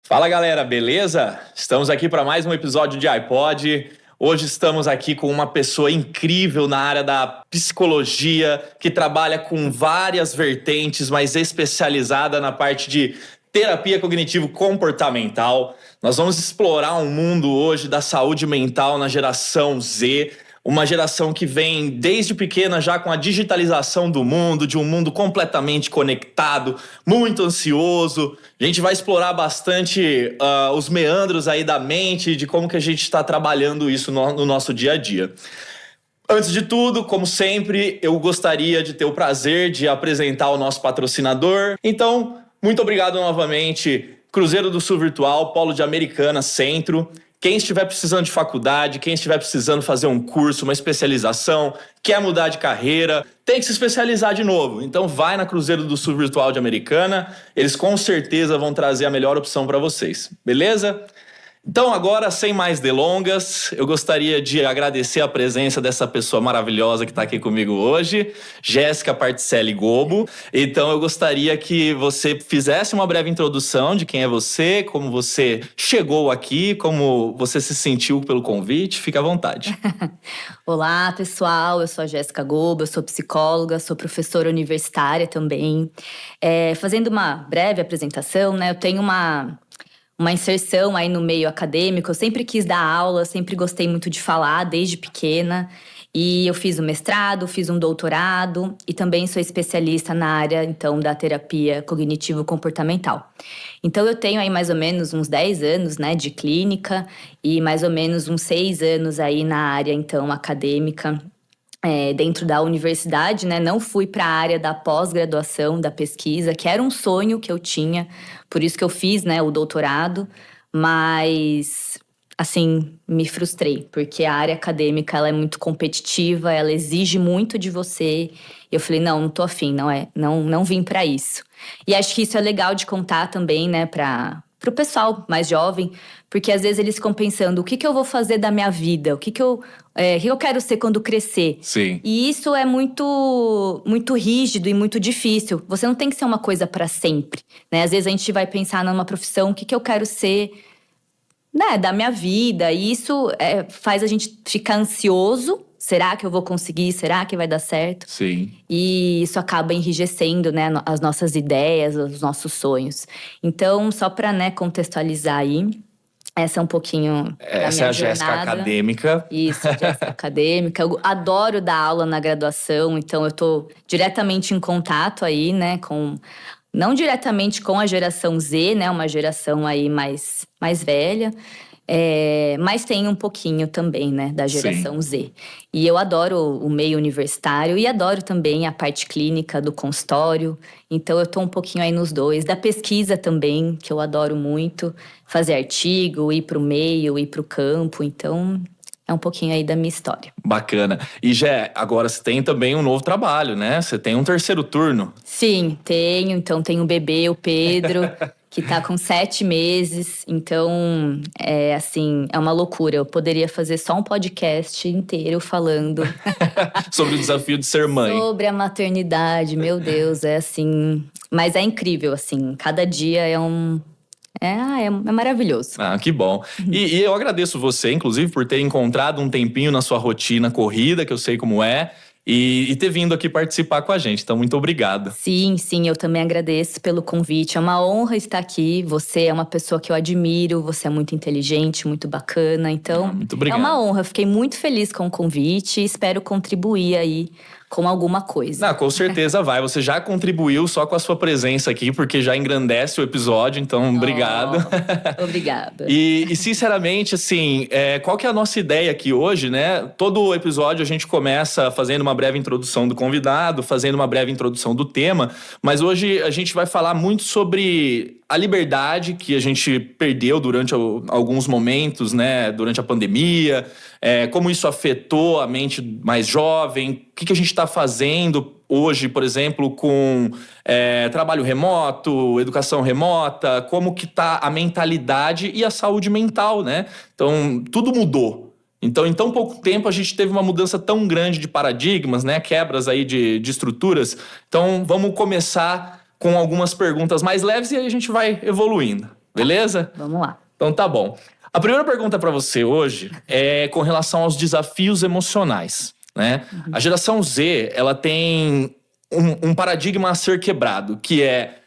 Fala galera, beleza? Estamos aqui para mais um episódio de iPod. Hoje estamos aqui com uma pessoa incrível na área da psicologia, que trabalha com várias vertentes, mas especializada na parte de terapia cognitivo-comportamental. Nós vamos explorar um mundo hoje da saúde mental na geração Z, uma geração que vem desde pequena já com a digitalização do mundo, de um mundo completamente conectado, muito ansioso. A gente vai explorar bastante os meandros aí da mente, de como que a gente está trabalhando isso no nosso dia a dia. Antes de tudo, como sempre, eu gostaria de ter o prazer de apresentar o nosso patrocinador. Então, muito obrigado novamente, Cruzeiro do Sul Virtual, Polo de Americana, Centro. Quem estiver precisando de faculdade, quem estiver precisando fazer um curso, uma especialização, quer mudar de carreira, tem que se especializar de novo. Então vai na Cruzeiro do Sul Virtual de Americana, eles com certeza vão trazer a melhor opção para vocês, beleza? Então agora, sem mais delongas, eu gostaria de agradecer a presença dessa pessoa maravilhosa que está aqui comigo hoje, Jéssica Particelli Gobo. Então eu gostaria que você fizesse uma breve introdução de quem é você, como você chegou aqui, como você se sentiu pelo convite. Fique à vontade. Olá, pessoal. Eu sou a Jéssica Gobo, eu sou psicóloga, sou professora universitária também. Fazendo uma breve apresentação, né? Eu tenho uma inserção aí no meio acadêmico. Eu sempre quis dar aula, sempre gostei muito de falar, desde pequena. E eu fiz um mestrado, fiz um doutorado e também sou especialista na área, então, da terapia cognitivo-comportamental. Então, eu tenho aí mais ou menos uns 10 anos, né, de clínica e mais ou menos uns 6 anos aí na área, então, acadêmica. Dentro da universidade, né? Não fui para a área da pós-graduação, da pesquisa, que era um sonho que eu tinha, por isso que eu fiz, né, o doutorado, mas, assim, me frustrei, porque a área acadêmica, ela é muito competitiva, ela exige muito de você, e eu falei, não tô afim, não vim para isso. E acho que isso é legal de contar também, né, para o pessoal mais jovem, porque às vezes eles ficam pensando, o que eu vou fazer da minha vida? O que eu quero ser quando crescer? Sim. E isso é muito, muito rígido e muito difícil. Você não tem que ser uma coisa para sempre, né? Às vezes a gente vai pensar numa profissão, o que eu quero ser, né, da minha vida? E isso faz a gente ficar ansioso. Será que eu vou conseguir? Será que vai dar certo? Sim. E isso acaba enrijecendo, né, as nossas ideias, os nossos sonhos. Então, só para, né, contextualizar aí, essa é um pouquinho da minha Essa é a Jéssica jornada. acadêmica. Isso, Jéssica acadêmica. Eu adoro dar aula na graduação, então eu tô diretamente em contato aí, né, não diretamente com a geração Z, né, uma geração aí mais velha. Mas tem um pouquinho também, né, da geração Z. E eu adoro o meio universitário e adoro também a parte clínica do consultório. Então eu tô um pouquinho aí nos dois. Da pesquisa também, que eu adoro muito. Fazer artigo, ir pro meio, ir pro campo. Então é um pouquinho aí da minha história. Bacana. E Jé, agora você tem também um novo trabalho, né? Você tem um terceiro turno. Sim, tenho. Então tem um bebê, o Pedro, que tá com 7 meses. Então, é uma loucura. Eu poderia fazer só um podcast inteiro falando sobre o desafio de ser mãe. Sobre a maternidade, meu Deus, é assim. Mas é incrível, assim. Cada dia é maravilhoso. Ah, que bom. E eu agradeço você, inclusive, por ter encontrado um tempinho na sua rotina corrida, que eu sei como é, e ter vindo aqui participar com a gente. Então, muito obrigado. Sim, eu também agradeço pelo convite. É uma honra estar aqui. Você é uma pessoa que eu admiro, você é muito inteligente, muito bacana. Então, muito obrigado. É uma honra. Fiquei muito feliz com o convite e espero contribuir aí com alguma coisa. Com certeza vai. Você já contribuiu só com a sua presença aqui, porque já engrandece o episódio, então obrigado. Obrigada. E sinceramente, assim, qual que é a nossa ideia aqui hoje, né? Todo episódio a gente começa fazendo uma breve introdução do convidado, fazendo uma breve introdução do tema, mas hoje a gente vai falar muito sobre a liberdade que a gente perdeu durante alguns momentos, né? Durante a pandemia, como isso afetou a mente mais jovem, o que a gente está fazendo hoje, por exemplo, com trabalho remoto, educação remota, como que está a mentalidade e a saúde mental, né? Então, tudo mudou. Então, em tão pouco tempo, a gente teve uma mudança tão grande de paradigmas, né? Quebras aí de estruturas. Então, vamos começar com algumas perguntas mais leves e aí a gente vai evoluindo. Beleza? Vamos lá. Então tá bom. A primeira pergunta para você hoje é com relação aos desafios emocionais, né? A geração Z, ela tem um paradigma a ser quebrado, que é: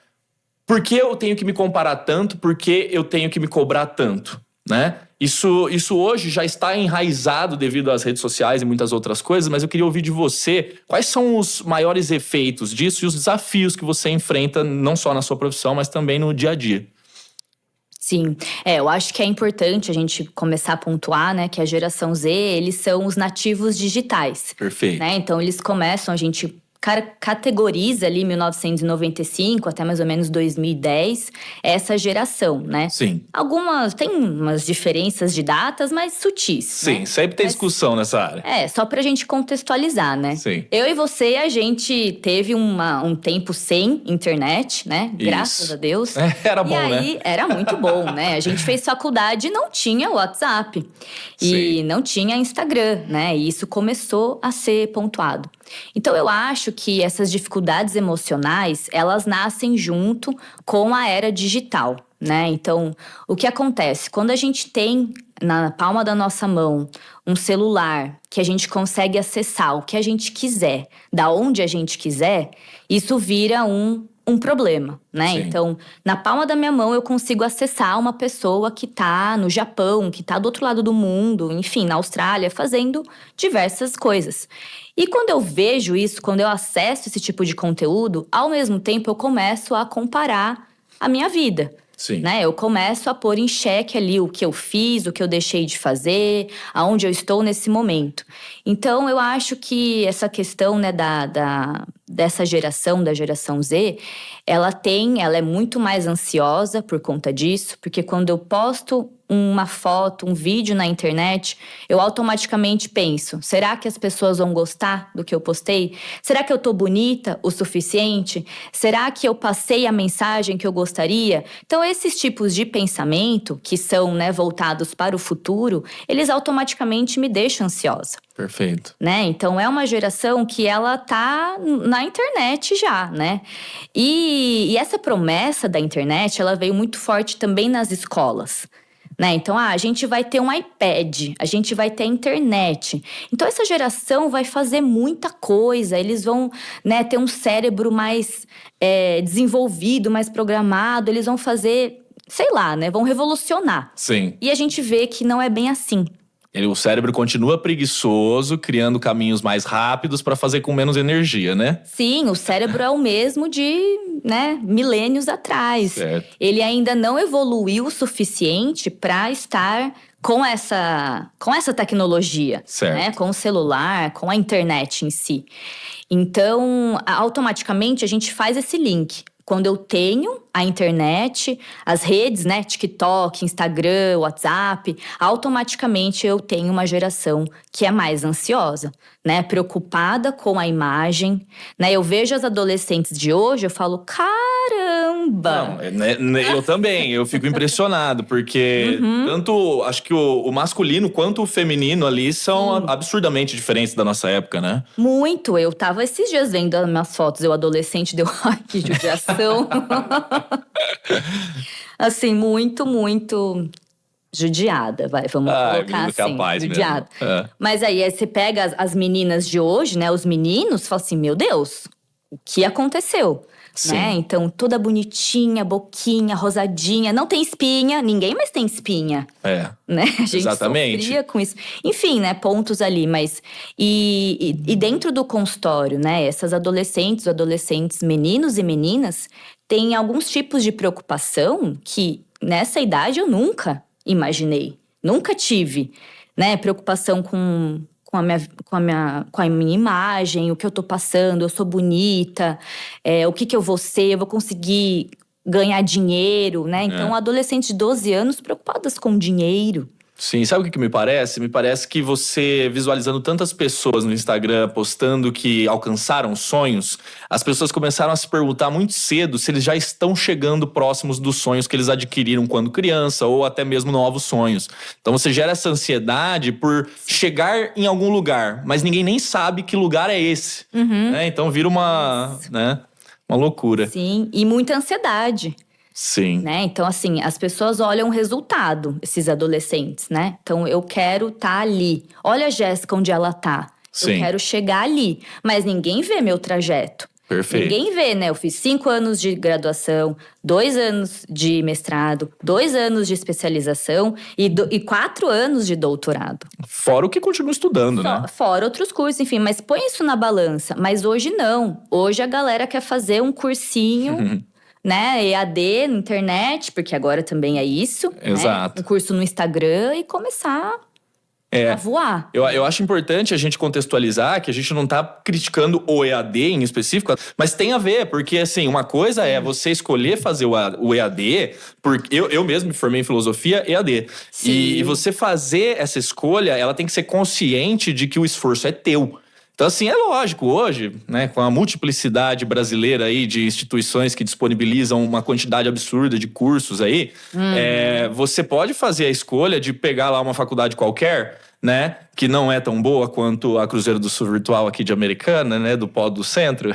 por que eu tenho que me comparar tanto? Por que eu tenho que me cobrar tanto, né? Isso hoje já está enraizado devido às redes sociais e muitas outras coisas, mas eu queria ouvir de você quais são os maiores efeitos disso e os desafios que você enfrenta não só na sua profissão, mas também no dia a dia. Sim, eu acho que é importante a gente começar a pontuar, né, que a geração Z, eles são os nativos digitais. Perfeito. Né? Então, eles começam, a gente categoriza ali 1995 até mais ou menos 2010 essa geração, né? Sim. Tem umas diferenças de datas, mas sutis. Sim, né? sempre tem discussão nessa área. Só pra gente contextualizar, né? Sim. Eu e você, a gente teve um tempo sem internet, né? Graças a Deus. Era bom, né? E aí, era muito bom, né? A gente fez faculdade e não tinha WhatsApp. E não tinha Instagram, né? E isso começou a ser pontuado. Então, eu acho que essas dificuldades emocionais, elas nascem junto com a era digital, né? Então, o que acontece? Quando a gente tem na palma da nossa mão um celular que a gente consegue acessar o que a gente quiser, da onde a gente quiser, isso vira um problema, né? Sim. Então, na palma da minha mão eu consigo acessar uma pessoa que tá no Japão, que tá do outro lado do mundo, enfim, na Austrália, fazendo diversas coisas. E quando eu vejo isso, quando eu acesso esse tipo de conteúdo, ao mesmo tempo eu começo a comparar a minha vida. Sim. Né? Eu começo a pôr em xeque ali o que eu fiz, o que eu deixei de fazer, aonde eu estou nesse momento. Então, eu acho que essa questão, né, dessa geração, da geração Z, ela é muito mais ansiosa por conta disso, porque quando eu posto uma foto, um vídeo na internet, eu automaticamente penso: será que as pessoas vão gostar do que eu postei? Será que eu tô bonita o suficiente? Será que eu passei a mensagem que eu gostaria? Então, esses tipos de pensamento, que são, né, voltados para o futuro, eles automaticamente me deixam ansiosa. Perfeito. Né? Então, é uma geração que ela tá na internet já, né? E essa promessa da internet, ela veio muito forte também nas escolas. Né? Então, a gente vai ter um iPad, a gente vai ter a internet. Então, essa geração vai fazer muita coisa, eles vão, né, ter um cérebro mais desenvolvido, mais programado, eles vão fazer, sei lá, né, vão revolucionar. Sim. E a gente vê que não é bem assim. O cérebro continua preguiçoso, criando caminhos mais rápidos para fazer com menos energia, né? Sim, o cérebro é o mesmo de, né, milênios atrás. Certo. Ele ainda não evoluiu o suficiente para estar com essa tecnologia, certo, né, com o celular, com a internet em si. Então, automaticamente a gente faz esse link. Quando eu tenho a internet, as redes, né, TikTok, Instagram, WhatsApp, automaticamente eu tenho uma geração que é mais ansiosa, né, preocupada com a imagem, né? Eu vejo as adolescentes de hoje, eu falo: caramba! Não, eu também, eu fico impressionado, porque tanto, acho que o masculino quanto o feminino ali são absurdamente diferentes da nossa época, né? Muito, eu tava esses dias vendo as minhas fotos, eu adolescente, ai, que judiação. Assim, muito, muito judiada, vamos colocar assim, capaz judiada. Mesmo. Mas aí você pega as meninas de hoje, né, os meninos, fala assim: meu Deus, o que aconteceu? Né? Então, toda bonitinha, boquinha, rosadinha, não tem espinha, ninguém mais tem espinha. Né? A gente sofria com isso. Enfim, né, pontos ali, mas… E dentro do consultório, né, essas adolescentes, meninos e meninas, têm alguns tipos de preocupação que nessa idade eu nunca imaginei, nunca tive, né, preocupação com a minha imagem, o que eu tô passando, eu sou bonita, o que eu vou ser, eu vou conseguir ganhar dinheiro, né? Então, adolescentes de 12 anos preocupadas com dinheiro. Sim, sabe o que me parece? Me parece que você, visualizando tantas pessoas no Instagram postando que alcançaram sonhos, as pessoas começaram a se perguntar muito cedo se eles já estão chegando próximos dos sonhos que eles adquiriram quando criança, ou até mesmo novos sonhos. Então você gera essa ansiedade por chegar em algum lugar, mas ninguém nem sabe que lugar é esse. Né? Então vira uma loucura. Sim, e muita ansiedade. Sim. Né? Então, assim, as pessoas olham o resultado, esses adolescentes, né? Então, eu quero estar ali. Olha a Jéssica onde ela tá. Sim. Eu quero chegar ali. Mas ninguém vê meu trajeto. Perfeito. Ninguém vê, né? Eu fiz 5 anos de graduação, 2 anos de mestrado, 2 anos de especialização e 4 anos de doutorado. Fora o que continua estudando, né? Fora outros cursos, enfim. Mas põe isso na balança. Mas hoje não. Hoje a galera quer fazer um cursinho… né, EAD na internet, porque agora também é isso. Exato. Né? Um curso no Instagram e começar a voar. Eu acho importante a gente contextualizar que a gente não tá criticando o EAD em específico, mas tem a ver, porque assim, uma coisa é você escolher fazer o EAD, porque eu mesmo me formei em filosofia EAD. E você fazer essa escolha, ela tem que ser consciente de que o esforço é teu. Então, assim, é lógico, hoje, né, com a multiplicidade brasileira aí de instituições que disponibilizam uma quantidade absurda de cursos aí, você pode fazer a escolha de pegar lá uma faculdade qualquer, né, que não é tão boa quanto a Cruzeiro do Sul Virtual aqui de Americana, né, do polo do centro.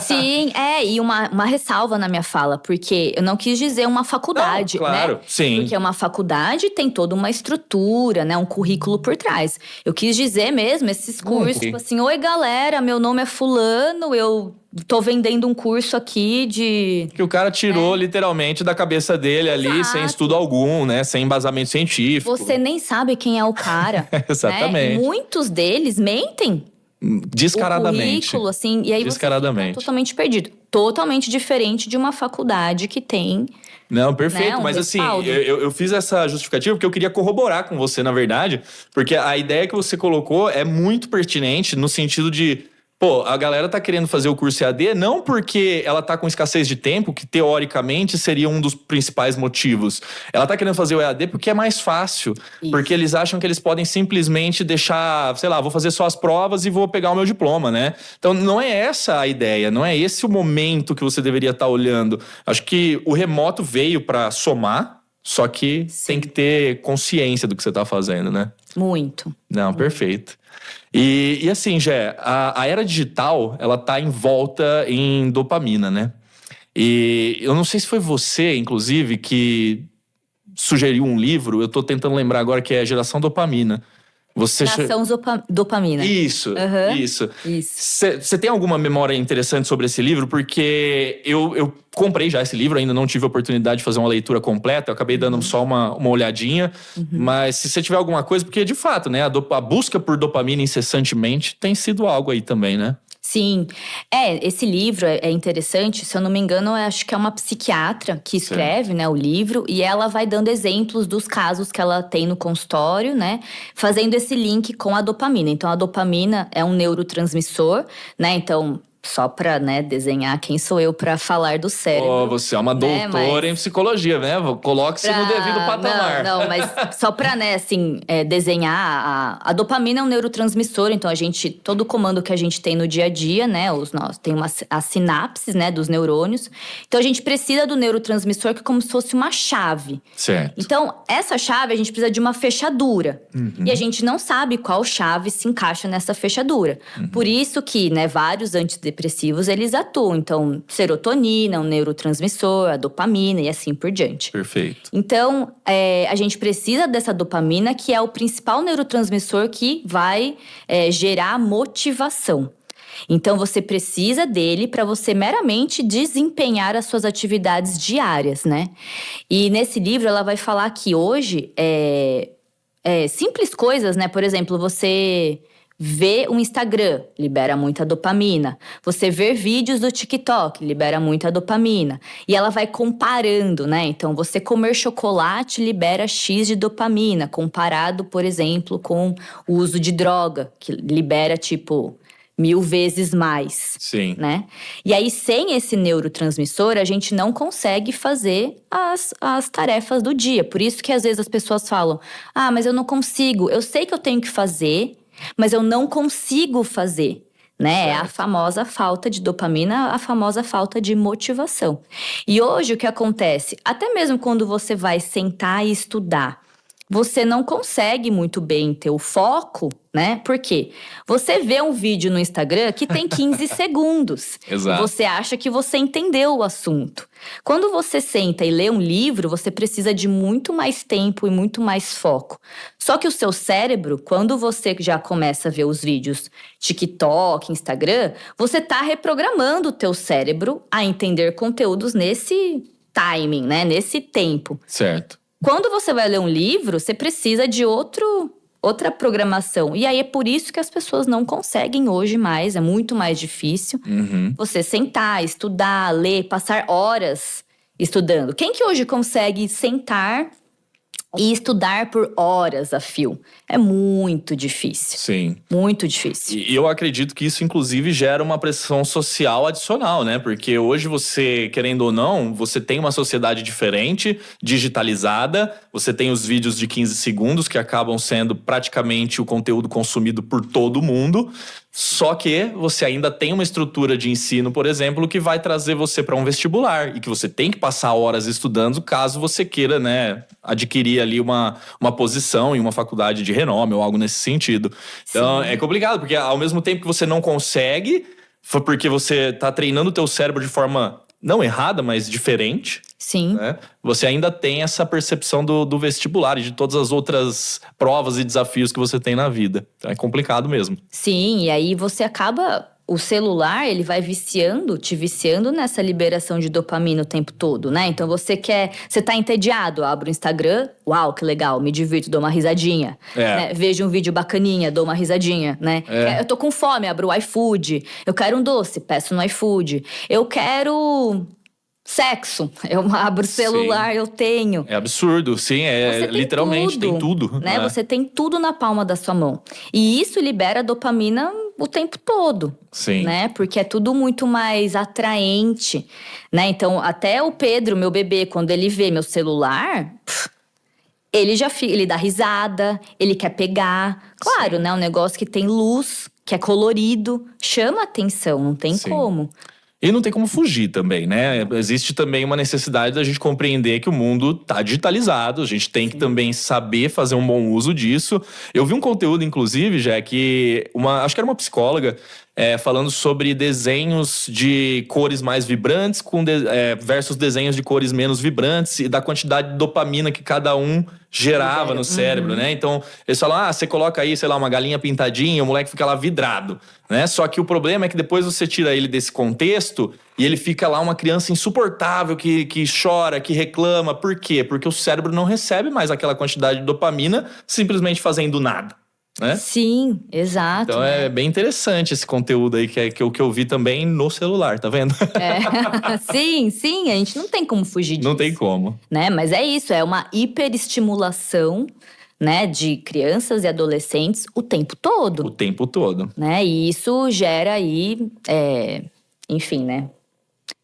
Sim, e uma ressalva na minha fala, porque eu não quis dizer uma faculdade, não, claro, né? Sim. Porque uma faculdade tem toda uma estrutura, né, um currículo por trás. Eu quis dizer mesmo esses cursos, tipo assim, oi galera, meu nome é fulano, eu tô vendendo um curso aqui de… Que o cara tirou literalmente da cabeça dele ali, sem estudo algum, né, sem embasamento científico. Você nem sabe quem é o cara. Exatamente. Né? Muitos deles mentem. Descaradamente. O currículo, assim, e aí você fica totalmente perdido. Totalmente diferente de uma faculdade que tem… Não, perfeito. Né, mas assim, eu fiz essa justificativa porque eu queria corroborar com você, na verdade. Porque a ideia que você colocou é muito pertinente no sentido de… Pô, a galera tá querendo fazer o curso EAD não porque ela tá com escassez de tempo, que teoricamente seria um dos principais motivos. Ela tá querendo fazer o EAD porque é mais fácil. Isso. Porque eles acham que eles podem simplesmente deixar, sei lá, vou fazer só as provas e vou pegar o meu diploma, né? Então não é essa a ideia, não é esse o momento que você deveria estar olhando. Acho que o remoto veio para somar, só que tem que ter consciência do que você tá fazendo, né? Muito. Não, perfeito. E assim, Gé, a era digital, ela tá envolta em dopamina, né? E eu não sei se foi você, inclusive, que sugeriu um livro, eu tô tentando lembrar agora, que é Geração Dopamina. Geração Dopamina. Isso. Você tem alguma memória interessante sobre esse livro? Porque eu comprei já esse livro, ainda não tive a oportunidade de fazer uma leitura completa, eu acabei dando só uma olhadinha. Mas se você tiver alguma coisa, porque de fato, né, a busca por dopamina incessantemente tem sido algo aí também, né? Sim. Esse livro é interessante. Se eu não me engano, eu acho que é uma psiquiatra que escreve, né, o livro. E ela vai dando exemplos dos casos que ela tem no consultório, né? Fazendo esse link com a dopamina. Então, a dopamina é um neurotransmissor, né? Então… Só pra, né, desenhar quem sou eu pra falar do cérebro. Você é uma doutora em psicologia, né? Coloque-se no devido patamar. Não, mas só pra, né, assim, desenhar… A dopamina é um neurotransmissor, então todo comando que a gente tem no dia a dia, né, tem as sinapses, né, dos neurônios. Então, a gente precisa do neurotransmissor que é como se fosse uma chave. Certo. Então, essa chave, a gente precisa de uma fechadura. E a gente não sabe qual chave se encaixa nessa fechadura. Por isso que, né, vários antidepressivos, eles atuam. Então, serotonina, um neurotransmissor, a dopamina e assim por diante. Perfeito. Então, a gente precisa dessa dopamina, que é o principal neurotransmissor que vai gerar motivação. Então, você precisa dele para você meramente desempenhar as suas atividades diárias, né? E nesse livro, ela vai falar que hoje, simples coisas, né? Por exemplo, você… ver um Instagram, libera muita dopamina. Você ver vídeos do TikTok, libera muita dopamina. E ela vai comparando, né? Então, você comer chocolate libera X de dopamina, comparado, por exemplo, com o uso de droga, que libera, 1000 vezes mais. Sim. Né? E aí, sem esse neurotransmissor, a gente não consegue fazer as tarefas do dia. Por isso que, às vezes, as pessoas falam, mas eu não consigo. Eu sei que eu tenho que fazer, mas eu não consigo fazer, né? É a famosa falta de dopamina, a famosa falta de motivação. E hoje o que acontece? Até mesmo quando você vai sentar e estudar, você não consegue muito bem ter o foco, né? Por quê? Você vê um vídeo no Instagram que tem 15 segundos. Exato. E você acha que você entendeu o assunto. Quando você senta e lê um livro, você precisa de muito mais tempo e muito mais foco. Só que o seu cérebro, quando você já começa a ver os vídeos TikTok, Instagram, você tá reprogramando o teu cérebro a entender conteúdos nesse timing, né? Nesse tempo. Certo. Quando você vai ler um livro, você precisa de outra programação. E aí é por isso que as pessoas não conseguem hoje mais, é muito mais difícil você sentar, estudar, ler, passar horas estudando. Quem que hoje consegue sentar e estudar por horas a fio? É muito difícil. Sim. Muito difícil. E eu acredito que isso, inclusive, gera uma pressão social adicional, né? Porque hoje você, querendo ou não, você tem uma sociedade diferente, digitalizada. Você tem os vídeos de 15 segundos que acabam sendo praticamente o conteúdo consumido por todo mundo. Só que você ainda tem uma estrutura de ensino, por exemplo, que vai trazer você para um vestibular. E que você tem que passar horas estudando caso você queira, né, adquirir ali uma posição em uma faculdade de renome ou algo nesse sentido. Então, Sim. é complicado, porque ao mesmo tempo que você não consegue, foi porque você tá treinando o teu cérebro de forma não errada, mas diferente, Sim. né? Você ainda tem essa percepção do vestibular e de todas as outras provas e desafios que você tem na vida. Então é complicado mesmo. Sim, e aí você acaba… O celular, ele vai te viciando nessa liberação de dopamina o tempo todo, né? Então você tá entediado, abre o Instagram, uau, que legal, me divirto, dou uma risadinha. Né? Vejo um vídeo bacaninha, dou uma risadinha, né? Eu tô com fome, abro o iFood. Eu quero um doce, peço no iFood. Eu quero… sexo, eu abro o celular, Sim. eu tenho. É absurdo, sim, literalmente tem tudo. Né? Você tem tudo na palma da sua mão. E isso libera dopamina o tempo todo. Sim. Né? Porque é tudo muito mais atraente, né? Então, até o Pedro, meu bebê, quando ele vê meu celular, ele dá risada, ele quer pegar. Claro, Sim. né? Um negócio que tem luz, que é colorido, chama atenção, não tem Sim. como. E não tem como fugir também, né? Existe também uma necessidade da gente compreender que o mundo tá digitalizado. A gente tem que também saber fazer um bom uso disso. Eu vi um conteúdo, inclusive, já que acho que era uma psicóloga, falando sobre desenhos de cores mais vibrantes versus desenhos de cores menos vibrantes e da quantidade de dopamina que cada um gerava no cérebro, né? Então, eles falam, você coloca aí, sei lá, uma galinha pintadinha, o moleque fica lá vidrado, né? Só que o problema é que depois você tira ele desse contexto e ele fica lá uma criança insuportável que chora, que reclama. Por quê? Porque o cérebro não recebe mais aquela quantidade de dopamina simplesmente fazendo nada. Né? Sim, exato. Então é bem interessante esse conteúdo aí que eu vi também no celular, tá vendo? Sim, a gente não tem como fugir disso. Não tem como. Né? Mas é isso, é uma hiperestimulação, né, de crianças e adolescentes o tempo todo. O tempo todo. Né? E isso gera aí, enfim, né?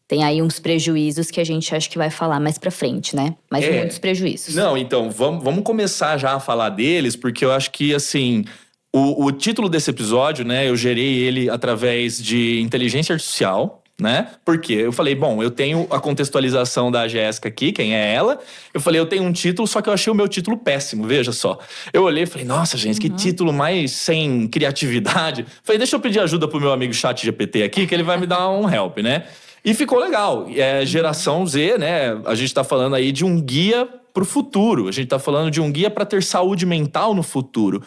Tem aí uns prejuízos que a gente acha que vai falar mais pra frente, né? Mas muitos prejuízos. Não, então, vamos começar já a falar deles, porque eu acho que, assim, o título desse episódio, né, eu gerei ele através de inteligência artificial, né? Porque eu falei, bom, eu tenho a contextualização da Jéssica aqui, quem é ela. Eu falei, eu tenho um título, só que eu achei o meu título péssimo, veja só. Eu olhei e falei, nossa, gente, que título mais sem criatividade. Falei, deixa eu pedir ajuda pro meu amigo ChatGPT aqui, que ele vai me dar um help, né? E ficou legal. Geração Z, né? A gente tá falando aí de um guia pro futuro. A gente tá falando de um guia para ter saúde mental no futuro.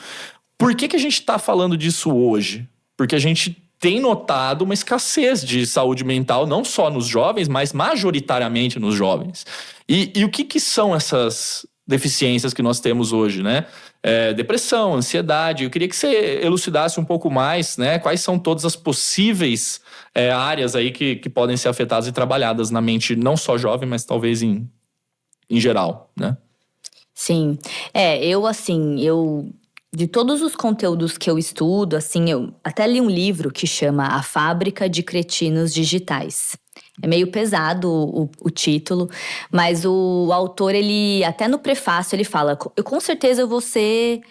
Por que a gente tá falando disso hoje? Porque a gente tem notado uma escassez de saúde mental, não só nos jovens, mas majoritariamente nos jovens. E o que são essas deficiências que nós temos hoje, né? Depressão, ansiedade. Eu queria que você elucidasse um pouco mais, né? Quais são todas as possíveis áreas aí que podem ser afetadas e trabalhadas na mente não só jovem, mas talvez em geral, né? Sim. De todos os conteúdos que eu estudo, assim, eu até li um livro que chama A Fábrica de Cretinos Digitais. É meio pesado o título, mas o autor, ele até no prefácio, ele fala: eu com certeza vou ser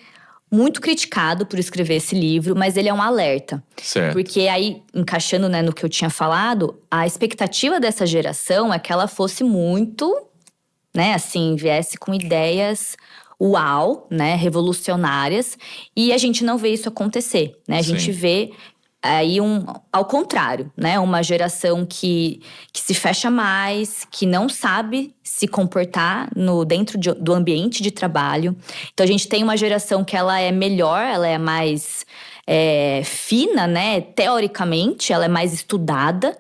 muito criticado por escrever esse livro, mas ele é um alerta. Certo. Porque aí, encaixando, né, no que eu tinha falado, a expectativa dessa geração é que ela fosse muito, né, assim, viesse com ideias uau, né, revolucionárias, e a gente não vê isso acontecer, né? A gente vê aí ao contrário, né? Uma geração que se fecha mais, que não sabe se comportar dentro do ambiente de trabalho. Então a gente tem uma geração que ela é melhor, ela é mais fina, né? Teoricamente, ela é mais estudada,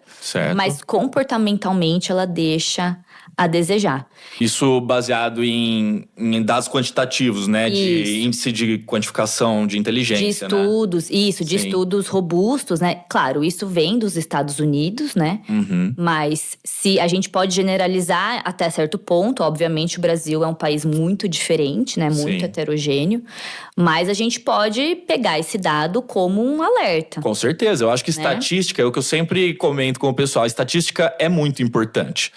mas comportamentalmente ela deixa a desejar. Isso baseado em dados quantitativos, né? Isso. De índice de quantificação de inteligência, de estudos, né? De estudos robustos, né? Claro, isso vem dos Estados Unidos, né? Mas se a gente pode generalizar até certo ponto, obviamente o Brasil é um país muito diferente, né? Muito heterogêneo. Mas a gente pode pegar esse dado como um alerta. Com certeza. Eu acho que estatística é o que eu sempre comento com o pessoal. Estatística é muito importante.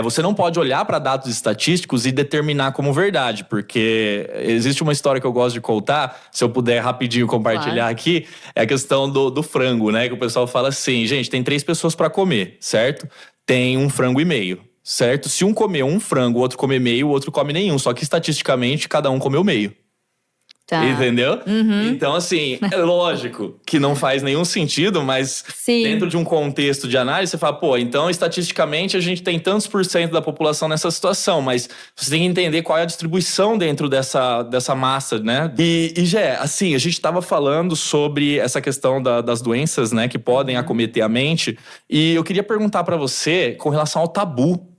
Você não pode olhar para dados estatísticos e determinar como verdade, porque existe uma história que eu gosto de contar, se eu puder rapidinho compartilhar aqui, é a questão do frango, né? Que o pessoal fala assim, gente, tem 3 pessoas para comer, certo? Tem um frango e meio, certo? Se um comer um frango, o outro comer meio, o outro come nenhum. Só que estatisticamente, cada um comeu meio. Tá. Entendeu? Então, assim, é lógico que não faz nenhum sentido, mas dentro de um contexto de análise, você fala, pô, então, estatisticamente, a gente tem tantos % da população nessa situação, mas você tem que entender qual é a distribuição dentro dessa massa, né? E Gé, assim, a gente estava falando sobre essa questão das doenças, né, que podem acometer a mente, e eu queria perguntar para você com relação ao tabu.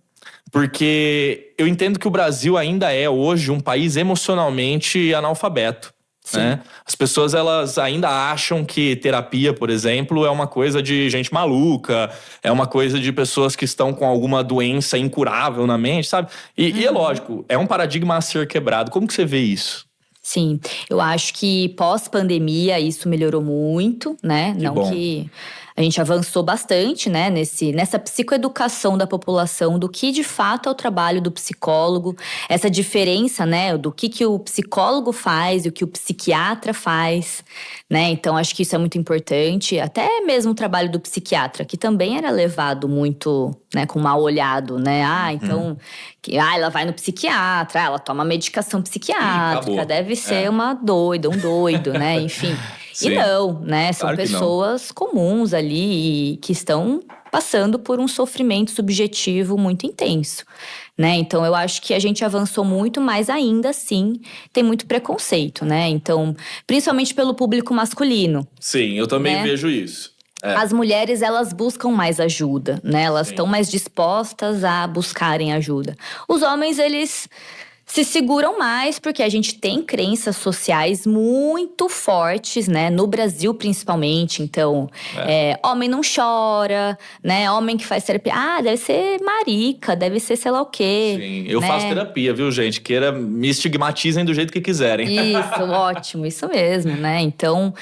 Porque eu entendo que o Brasil ainda é hoje um país emocionalmente analfabeto, né? As pessoas, elas ainda acham que terapia, por exemplo, é uma coisa de gente maluca, é uma coisa de pessoas que estão com alguma doença incurável na mente, sabe? E é lógico, é um paradigma a ser quebrado. Como que você vê isso? Sim, eu acho que pós-pandemia isso melhorou muito, né? Que a gente avançou bastante, né, nessa psicoeducação da população, do que de fato é o trabalho do psicólogo, essa diferença, né, do que o psicólogo faz e o que o psiquiatra faz, né? Então, acho que isso é muito importante. Até mesmo o trabalho do psiquiatra, que também era levado muito, né, com mal olhado, né? Então, ela vai no psiquiatra, ela toma medicação psiquiátrica, deve ser uma doida, um doido, né? Enfim. E não, né? São pessoas comuns ali que estão passando por um sofrimento subjetivo muito intenso, né? Então, eu acho que a gente avançou muito, mas ainda assim tem muito preconceito, né? Então, principalmente pelo público masculino. Sim, eu também vejo isso. As mulheres, elas buscam mais ajuda, né? Elas estão mais dispostas a buscarem ajuda. Os homens, eles se seguram mais, porque a gente tem crenças sociais muito fortes, né? No Brasil, principalmente. Então, homem não chora, né? Homem que faz terapia, deve ser marica, deve ser sei lá o quê. Sim, eu faço terapia, viu, gente? Me estigmatizem do jeito que quiserem. Isso, ótimo, isso mesmo, né? Então,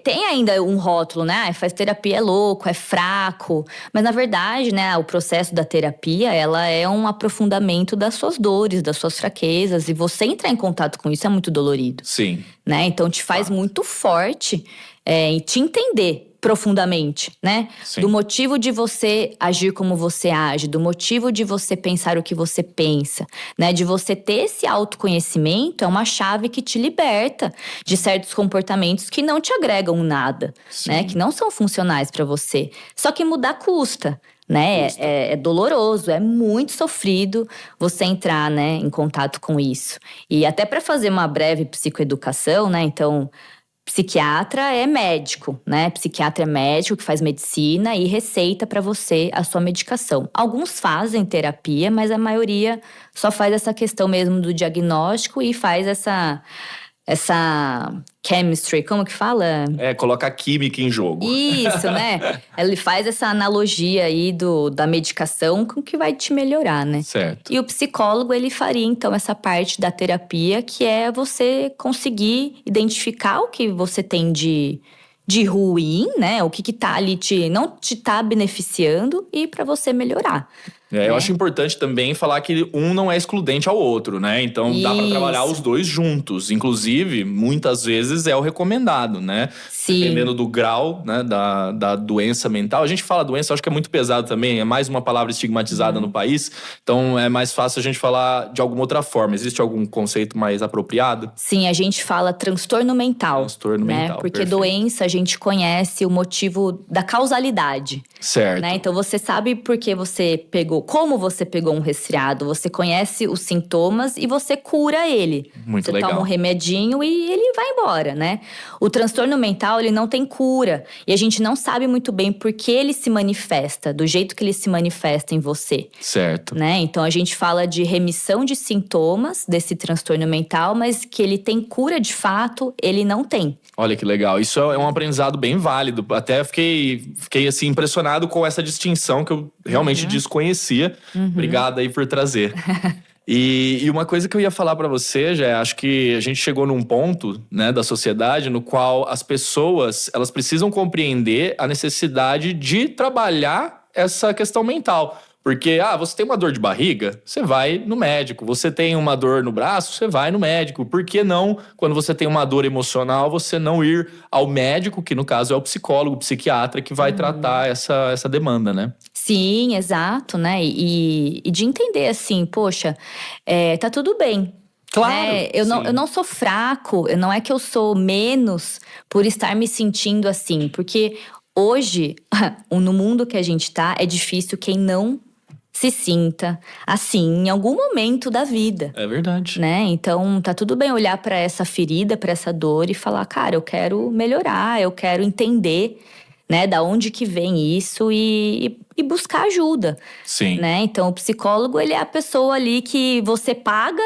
tem ainda um rótulo, né? Faz terapia, é louco, é fraco. Mas, na verdade, né, o processo da terapia, ela é um aprofundamento das suas dores, das suas fraquezas, e você entrar em contato com isso é muito dolorido. Sim. Né? Então te faz muito forte e te entender profundamente, né? Sim. Do motivo de você agir como você age, do motivo de você pensar o que você pensa, né? De você ter esse autoconhecimento é uma chave que te liberta de certos comportamentos que não te agregam nada, né? Que não são funcionais para você. Só que mudar custa. Né? É doloroso, é muito sofrido você entrar, né, em contato com isso. E até para fazer uma breve psicoeducação, né? Então, psiquiatra é médico, né? Psiquiatra é médico que faz medicina e receita para você a sua medicação. Alguns fazem terapia, mas a maioria só faz essa questão mesmo do diagnóstico e faz essa chemistry, como que fala? Colocar química em jogo. Isso, né? Ele faz essa analogia aí da medicação com o que vai te melhorar, né? Certo. E o psicólogo, ele faria, então, essa parte da terapia, que é você conseguir identificar o que você tem de ruim, né? O que tá ali não te tá beneficiando e para você melhorar. Eu acho importante também falar que um não é excludente ao outro, né? Então dá para trabalhar os dois juntos. Inclusive, muitas vezes é o recomendado, né? Sim. Dependendo do grau, né, da doença mental. A gente fala doença, acho que é muito pesado também. É mais uma palavra estigmatizada no país. Então é mais fácil a gente falar de alguma outra forma. Existe algum conceito mais apropriado? Sim, a gente fala transtorno mental. Transtorno mental, Porque perfeito. doença a gente conhece o motivo da causalidade. Certo. Né? Então você sabe por que você pegou, como você pegou um resfriado, você conhece os sintomas e você cura ele. Muito você legal. toma um remedinho e ele vai embora, né? O transtorno mental, ele não tem cura. E a gente não sabe muito bem por que ele se manifesta, do jeito que ele se manifesta em você. Certo. Né? Então a gente fala de remissão de sintomas desse transtorno mental, mas que ele tem cura de fato, ele não tem. Olha que legal. Isso é um aprendizado bem válido. Até fiquei assim impressionado com essa distinção que eu realmente desconhecia. Obrigado aí por trazer. E uma coisa que eu ia falar pra você, já acho que a gente chegou num ponto, né, da sociedade no qual as pessoas, elas precisam compreender a necessidade de trabalhar essa questão mental. Porque, você tem uma dor de barriga, você vai no médico. Você tem uma dor no braço, você vai no médico. Por que não, quando você tem uma dor emocional, você não ir ao médico, que no caso é o psicólogo, o psiquiatra, que vai tratar essa demanda, né? Sim, exato, né? E de entender assim, poxa, tá tudo bem. Claro, né? Eu não sou fraco, não é que eu sou menos por estar me sentindo assim. Porque hoje, no mundo que a gente tá, é difícil quem não se sinta assim em algum momento da vida. É verdade. Né? Então, tá tudo bem olhar pra essa ferida, pra essa dor e falar, cara, eu quero melhorar, eu quero entender, né, da onde que vem isso e buscar ajuda. Sim. Né? Então, o psicólogo, ele é a pessoa ali que você paga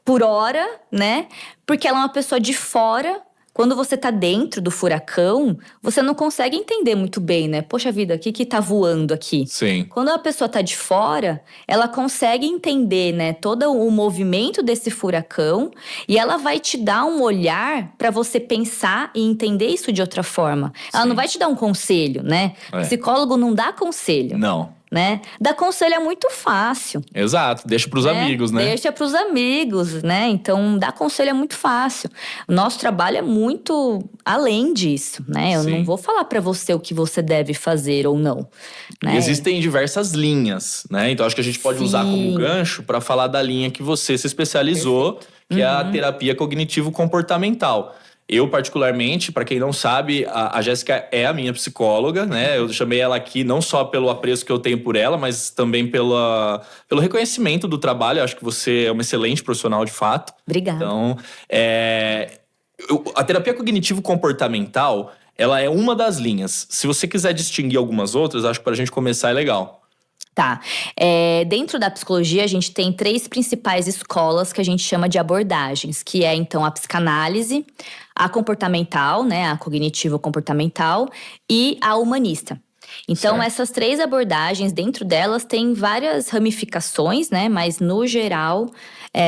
por hora, né? Porque ela é uma pessoa de fora. Quando você tá dentro do furacão, você não consegue entender muito bem, né? Poxa vida, o que tá voando aqui? Sim. Quando a pessoa tá de fora, ela consegue entender, né, todo o movimento desse furacão e ela vai te dar um olhar pra você pensar e entender isso de outra forma. Ela não vai te dar um conselho, né? É. Psicólogo não dá conselho. Não. Né? Dar conselho é muito fácil. Exato, deixa pros amigos, né? Deixa pros amigos, né? Então, dar conselho é muito fácil. O nosso trabalho é muito além disso, né? Eu não vou falar pra você o que você deve fazer ou não, né? E existem diversas linhas, né? Então, acho que a gente pode usar como gancho para falar da linha que você se especializou, que é a terapia cognitivo-comportamental. Eu, particularmente, para quem não sabe, a Jéssica é a minha psicóloga, né? Eu chamei ela aqui não só pelo apreço que eu tenho por ela, mas também pelo reconhecimento do trabalho. Eu acho que você é uma excelente profissional, de fato. Obrigada. Então, a terapia cognitivo-comportamental, ela é uma das linhas. Se você quiser distinguir algumas outras, acho que para a gente começar é legal. Tá. Dentro da psicologia, a gente tem 3 principais escolas que a gente chama de abordagens, que é, então, a psicanálise, a comportamental, né, a cognitivo-comportamental e a humanista. Então, Certo. essas 3 abordagens, dentro delas, tem várias ramificações, né, mas no geral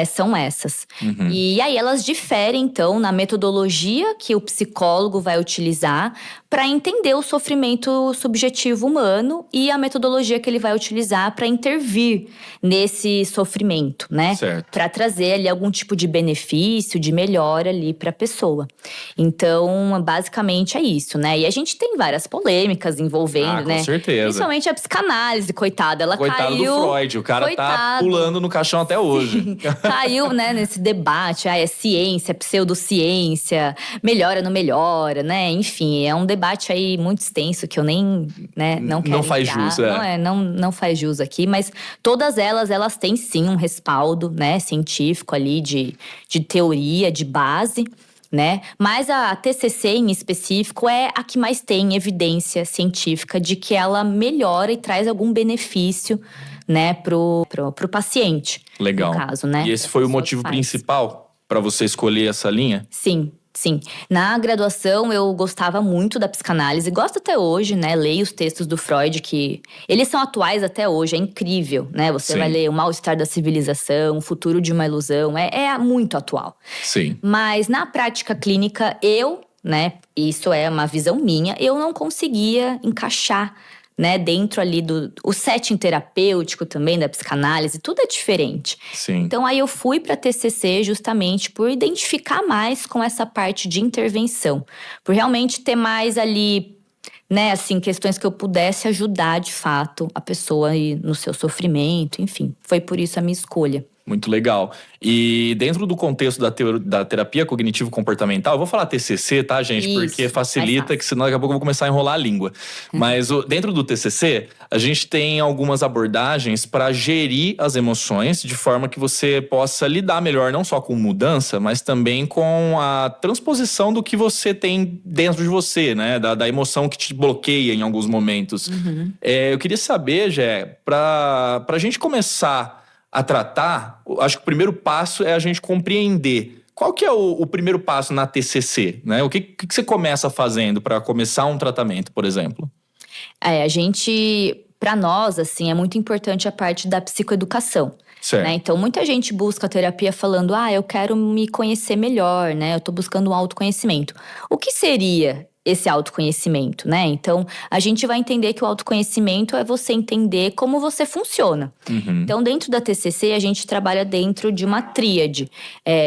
são essas. E aí elas diferem, então, na metodologia que o psicólogo vai utilizar para entender o sofrimento subjetivo humano e a metodologia que ele vai utilizar para intervir nesse sofrimento, né? Certo. Para trazer ali algum tipo de benefício, de melhora ali para a pessoa. Então, basicamente é isso, né? E a gente tem várias polêmicas envolvendo, né? Com certeza. Principalmente a psicanálise, coitada. Ela Coitado caiu… do Freud, o cara tá pulando no caixão até hoje. Caiu, né, nesse debate, é ciência, pseudociência, melhora, não melhora, né? Enfim, é um debate aí muito extenso que eu nem, né, não quero Não faz entrar. jus, Não faz jus aqui, mas todas elas têm sim um respaldo, né, científico ali de teoria, de base, né? Mas a TCC em específico é a que mais tem evidência científica de que ela melhora e traz algum benefício, né, pro paciente. Legal. No caso, né? E esse foi o motivo principal para você escolher essa linha? Sim. Na graduação, eu gostava muito da psicanálise. Gosto até hoje, né? Leio os textos do Freud, que… eles são atuais até hoje, é incrível, né? Você vai ler O Mal-Estar da Civilização, O Futuro de uma Ilusão, é muito atual. Sim. Mas na prática clínica, eu, né? Isso é uma visão minha, eu não conseguia encaixar né? Dentro ali o setting terapêutico também da psicanálise, tudo é diferente. Sim. Então aí eu fui para TCC justamente por identificar mais com essa parte de intervenção, por realmente ter mais ali, né, assim, questões que eu pudesse ajudar de fato a pessoa aí no seu sofrimento, enfim. Foi por isso a minha escolha. Muito legal. E dentro do contexto da terapia cognitivo-comportamental, eu vou falar TCC, tá, gente? Isso, porque facilita, que senão daqui a pouco eu vou começar a enrolar a língua. Mas dentro do TCC, a gente tem algumas abordagens para gerir as emoções de forma que você possa lidar melhor, não só com mudança, mas também com a transposição do que você tem dentro de você, né? Da emoção que te bloqueia em alguns momentos. Eu queria saber, Gé, para a gente começar a tratar, acho que o primeiro passo é a gente compreender. Qual que é o primeiro passo na TCC, né? O que você começa fazendo para começar um tratamento, por exemplo? Para nós, assim, é muito importante a parte da psicoeducação. Certo. Né? Então, muita gente busca a terapia falando, eu quero me conhecer melhor, né? Eu tô buscando um autoconhecimento. O que seria esse autoconhecimento, né? Então, a gente vai entender que o autoconhecimento é você entender como você funciona. Então, dentro da TCC, a gente trabalha dentro de uma tríade.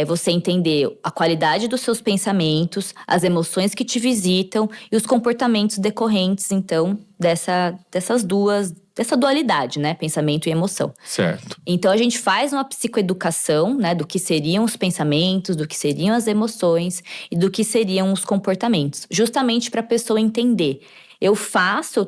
Você entender a qualidade dos seus pensamentos, as emoções que te visitam e os comportamentos decorrentes, então, dessa dualidade, né? Pensamento e emoção. Certo. Então, a gente faz uma psicoeducação, né? Do que seriam os pensamentos, do que seriam as emoções e do que seriam os comportamentos. Justamente para a pessoa entender. Eu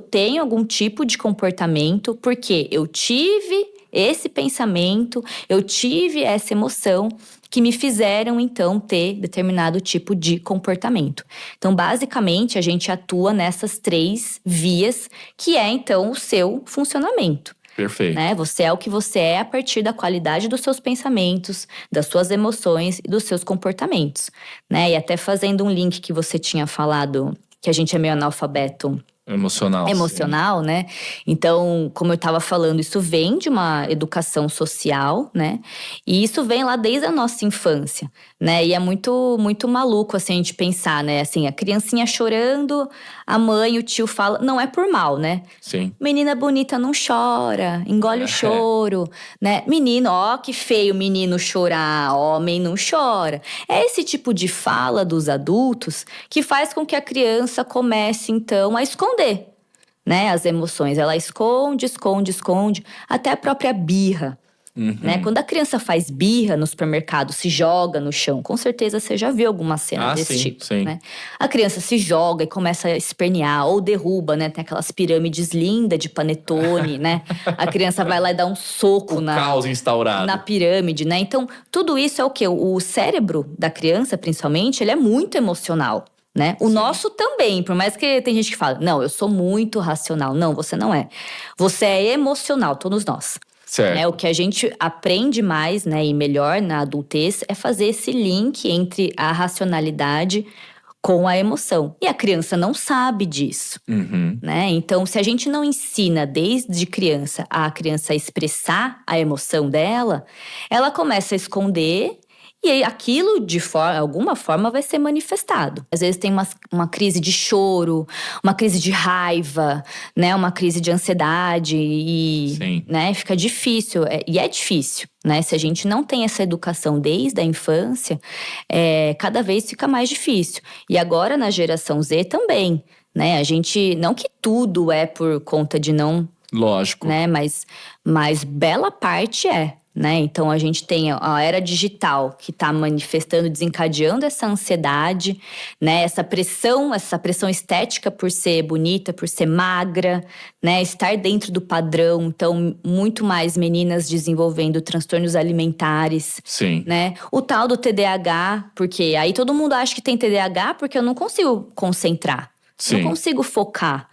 tenho algum tipo de comportamento porque eu tive esse pensamento, eu tive essa emoção que me fizeram, então, ter determinado tipo de comportamento. Então, basicamente, a gente atua nessas 3 vias, que é, então, o seu funcionamento. Perfeito. Né? Você é o que você é a partir da qualidade dos seus pensamentos, das suas emoções e dos seus comportamentos. Né? E até fazendo um link que você tinha falado, que a gente é meio analfabeto emocional, né? Então, como eu estava falando, isso vem de uma educação social, né? E isso vem lá desde a nossa infância, né? E é muito, muito maluco, assim, a gente pensar, né? Assim, a criancinha chorando, a mãe, o tio fala… Não é por mal, né? Sim. Menina bonita não chora, engole o choro, né? Menino, que feio menino chorar, homem não chora. É esse tipo de fala dos adultos que faz com que a criança comece, então, a esconder, né, as emoções. Ela esconde, até a própria birra. Né? Quando a criança faz birra no supermercado, se joga no chão, com certeza você já viu alguma cena desse tipo. Sim. Né? A criança se joga e começa a espernear, ou derruba, né? Tem aquelas pirâmides lindas de panetone, né? A criança vai lá e dá um soco caos instaurado na pirâmide, né? Então, tudo isso é o quê? O cérebro da criança, principalmente, ele é muito emocional. Né? O nosso também, por mais que tem gente que fala, não, eu sou muito racional. Não, você não é. Você é emocional, todos nós. Certo. Né? O que a gente aprende mais, né, e melhor na adultez é fazer esse link entre a racionalidade com a emoção. E a criança não sabe disso. Né? Então, se a gente não ensina desde criança a criança expressar a emoção dela, ela começa a esconder. E aí, aquilo, de alguma forma, vai ser manifestado. Às vezes tem uma crise de choro, uma crise de raiva, né? Uma crise de ansiedade e né? Fica difícil. E é difícil, né? Se a gente não tem essa educação desde a infância, cada vez fica mais difícil. E agora, na geração Z também, né? A gente… Não que tudo é por conta de não… Lógico. Né? Mas bela parte é. Né? Então, a gente tem a era digital que está manifestando, desencadeando essa ansiedade, né? Essa pressão estética por ser bonita, por ser magra, né? Estar dentro do padrão. Então, muito mais meninas desenvolvendo transtornos alimentares. Sim. Né? O tal do TDAH, porque aí todo mundo acha que tem TDAH porque eu não consigo concentrar. Sim. Não consigo focar.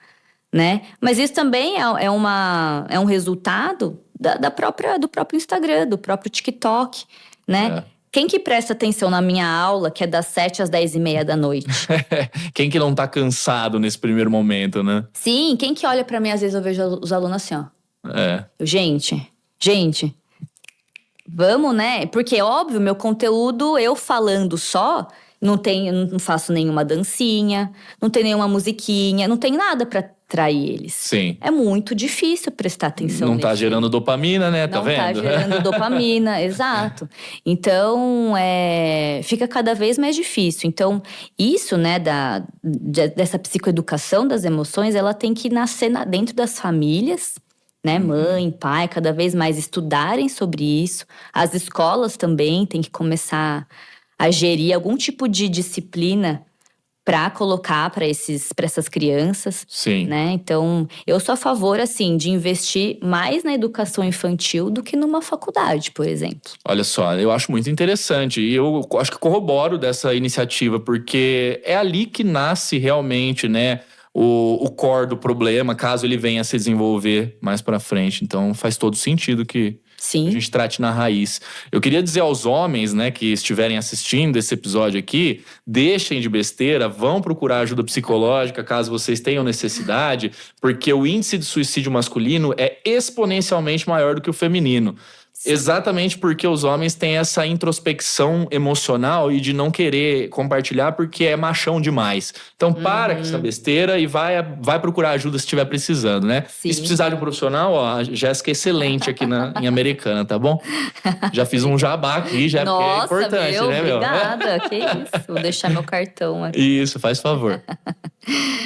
Né? Mas isso também é um resultado do próprio Instagram, do próprio TikTok, né? Quem que presta atenção na minha aula, que é das 7 às 10h30 da noite? Quem que não tá cansado nesse primeiro momento, né? Sim, quem que olha pra mim, às vezes eu vejo os alunos assim, ó. Gente, vamos, né? Porque, óbvio, meu conteúdo, eu falando só… não faço nenhuma dancinha, não tem nenhuma musiquinha, não tem nada pra atrair eles. Sim. É muito difícil prestar atenção Não tá nesse- gerando dopamina, né? Tá Não vendo? tá gerando dopamina, exato. Então, fica cada vez mais difícil. Então, isso, né, dessa psicoeducação das emoções, ela tem que nascer dentro das famílias, né? Mãe, pai, cada vez mais estudarem sobre isso. As escolas também têm que começar a gerir algum tipo de disciplina para colocar para essas crianças, Sim. né? Então, eu sou a favor, assim, de investir mais na educação infantil do que numa faculdade, por exemplo. Olha só, eu acho muito interessante e eu acho que corroboro dessa iniciativa, porque é ali que nasce realmente, né, o core do problema, caso ele venha a se desenvolver mais pra frente. Então faz todo sentido que a Sim, gente trate na raiz. Eu queria dizer aos homens, né, que estiverem assistindo esse episódio aqui, deixem de besteira, vão procurar ajuda psicológica caso vocês tenham necessidade, porque o índice de suicídio masculino é exponencialmente maior do que o feminino. Exatamente porque os homens têm essa introspecção emocional e de não querer compartilhar porque é machão demais. Então para com essa besteira e vai procurar ajuda se estiver precisando, né? Sim. E se precisar de um profissional, ó, a Jéssica é excelente aqui em Americana, tá bom? Já fiz um jabá aqui, já porque é Nossa, importante, né, meu? obrigada. Que isso, vou deixar meu cartão aqui. Isso, faz favor.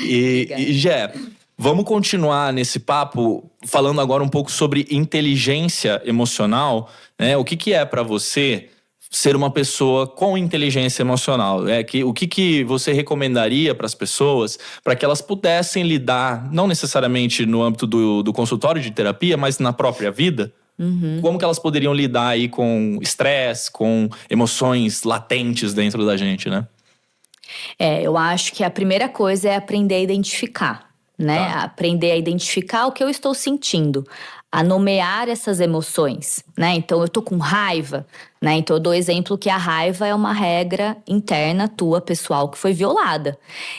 E Jé, vamos continuar nesse papo falando agora um pouco sobre inteligência emocional, né? O que é para você ser uma pessoa com inteligência emocional? O que você recomendaria para as pessoas para que elas pudessem lidar, não necessariamente no âmbito do consultório de terapia, mas na própria vida? Como que elas poderiam lidar aí com estresse, com emoções latentes dentro da gente, né? Eu acho que a primeira coisa é aprender a identificar, né? Tá. Aprender a identificar o que eu estou sentindo, a nomear essas emoções, né? Então, eu tô com raiva, né? Então, eu dou exemplo que a raiva é uma regra interna tua, pessoal, que foi violada.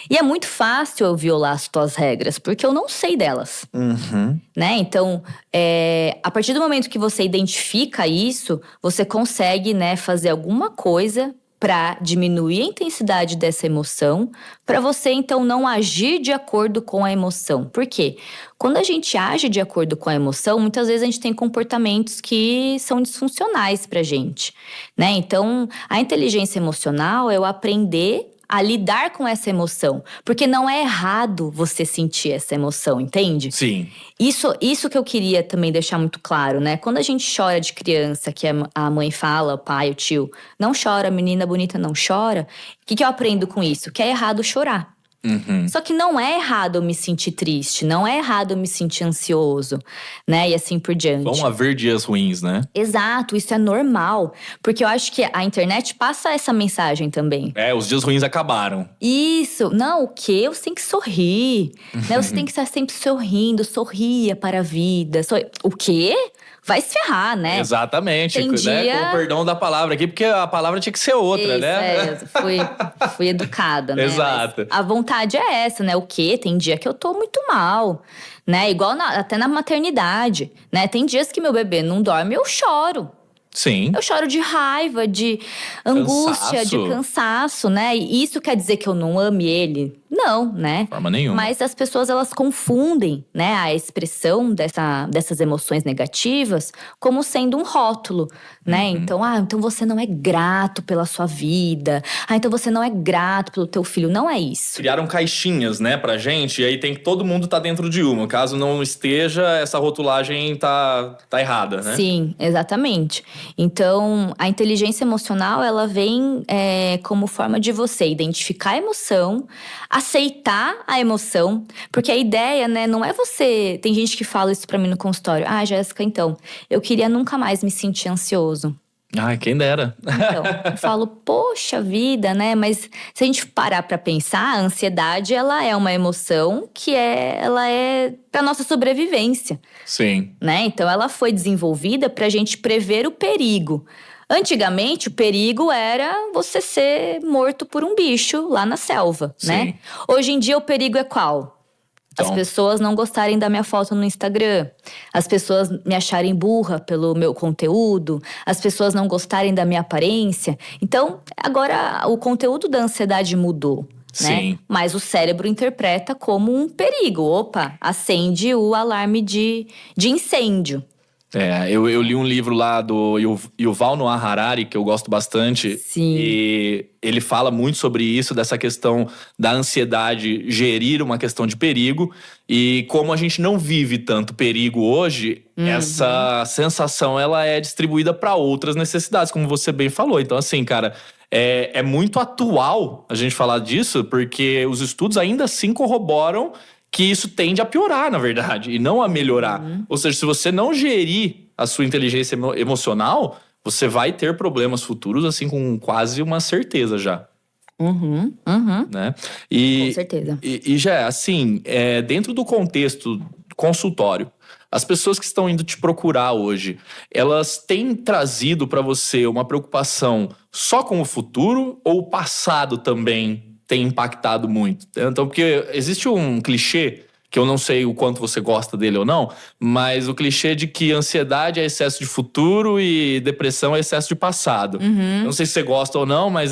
E é muito fácil eu violar as tuas regras, porque eu não sei delas. Né? Então, a partir do momento que você identifica isso, você consegue, né, fazer alguma coisa para diminuir a intensidade dessa emoção, para você então não agir de acordo com a emoção. Por quê? Quando a gente age de acordo com a emoção, muitas vezes a gente tem comportamentos que são disfuncionais pra gente, né? Então, a inteligência emocional é eu aprender a lidar com essa emoção. Porque não é errado você sentir essa emoção, entende? Sim. Isso que eu queria também deixar muito claro, né? Quando a gente chora de criança, que a mãe fala, o pai, o tio, não chora, menina bonita não chora. O que eu aprendo com isso? Que é errado chorar. Só que não é errado eu me sentir triste, não é errado eu me sentir ansioso, né? E assim por diante. Vão haver dias ruins, né? Exato, isso é normal. Porque eu acho que a internet passa essa mensagem também. Os dias ruins acabaram. Isso, não, o quê? Você tem que sorrir, né? Você tem que estar sempre sorrindo, sorria para a vida. O quê? Vai se ferrar, né? Exatamente, Tem né? dia- Com o perdão da palavra aqui, porque a palavra tinha que ser outra, Isso, né? fui educada, né? Exato. Mas a vontade é essa, né? O quê? Tem dia que eu tô muito mal, né? Igual até na maternidade, né? Tem dias que meu bebê não dorme, eu choro. Sim. Eu choro de raiva, de angústia, Cansaço. de cansaço, né? E isso quer dizer que eu não ame ele? Não, né? De forma nenhuma. Mas as pessoas, elas confundem, né, a expressão dessas emoções negativas como sendo um rótulo, né? Então, então você não é grato pela sua vida. Então você não é grato pelo teu filho. Não é isso. Criaram caixinhas, né, pra gente, e aí tem que todo mundo tá dentro de uma. Caso não esteja, essa rotulagem tá errada, né? Sim, exatamente. Então, a inteligência emocional, ela vem como forma de você identificar a emoção, aceitar a emoção, porque a ideia, né, não é você… Tem gente que fala isso pra mim no consultório. Jéssica, então, eu queria nunca mais me sentir ansioso. Ai, quem dera. Então, eu falo, poxa vida, né? Mas se a gente parar pra pensar, a ansiedade, ela é uma emoção que ela é pra nossa sobrevivência, Sim. né? Então, ela foi desenvolvida pra gente prever o perigo. Antigamente, o perigo era você ser morto por um bicho lá na selva, Sim. né? Hoje em dia, o perigo é qual? As pessoas não gostarem da minha foto no Instagram. As pessoas me acharem burra pelo meu conteúdo. As pessoas não gostarem da minha aparência. Então, agora o conteúdo da ansiedade mudou. Né? Sim. Mas o cérebro interpreta como um perigo. Opa, acende o alarme de incêndio. Eu li um livro lá do Yuval Noah Harari, que eu gosto bastante. Sim. E ele fala muito sobre isso, dessa questão da ansiedade gerir uma questão de perigo. E como a gente não vive tanto perigo hoje, essa sensação ela é distribuída para outras necessidades, como você bem falou. Então, assim, cara, é muito atual a gente falar disso, porque os estudos ainda assim corroboram que isso tende a piorar, na verdade, e não a melhorar. Ou seja, se você não gerir a sua inteligência emocional, você vai ter problemas futuros, assim, com quase uma certeza já. Né? Com certeza. E já, assim, dentro do contexto consultório, as pessoas que estão indo te procurar hoje, elas têm trazido para você uma preocupação só com o futuro ou o passado também tem impactado muito? Então, porque existe um clichê, que eu não sei o quanto você gosta dele ou não, mas o clichê de que ansiedade é excesso de futuro e depressão é excesso de passado. Eu não sei se você gosta ou não, mas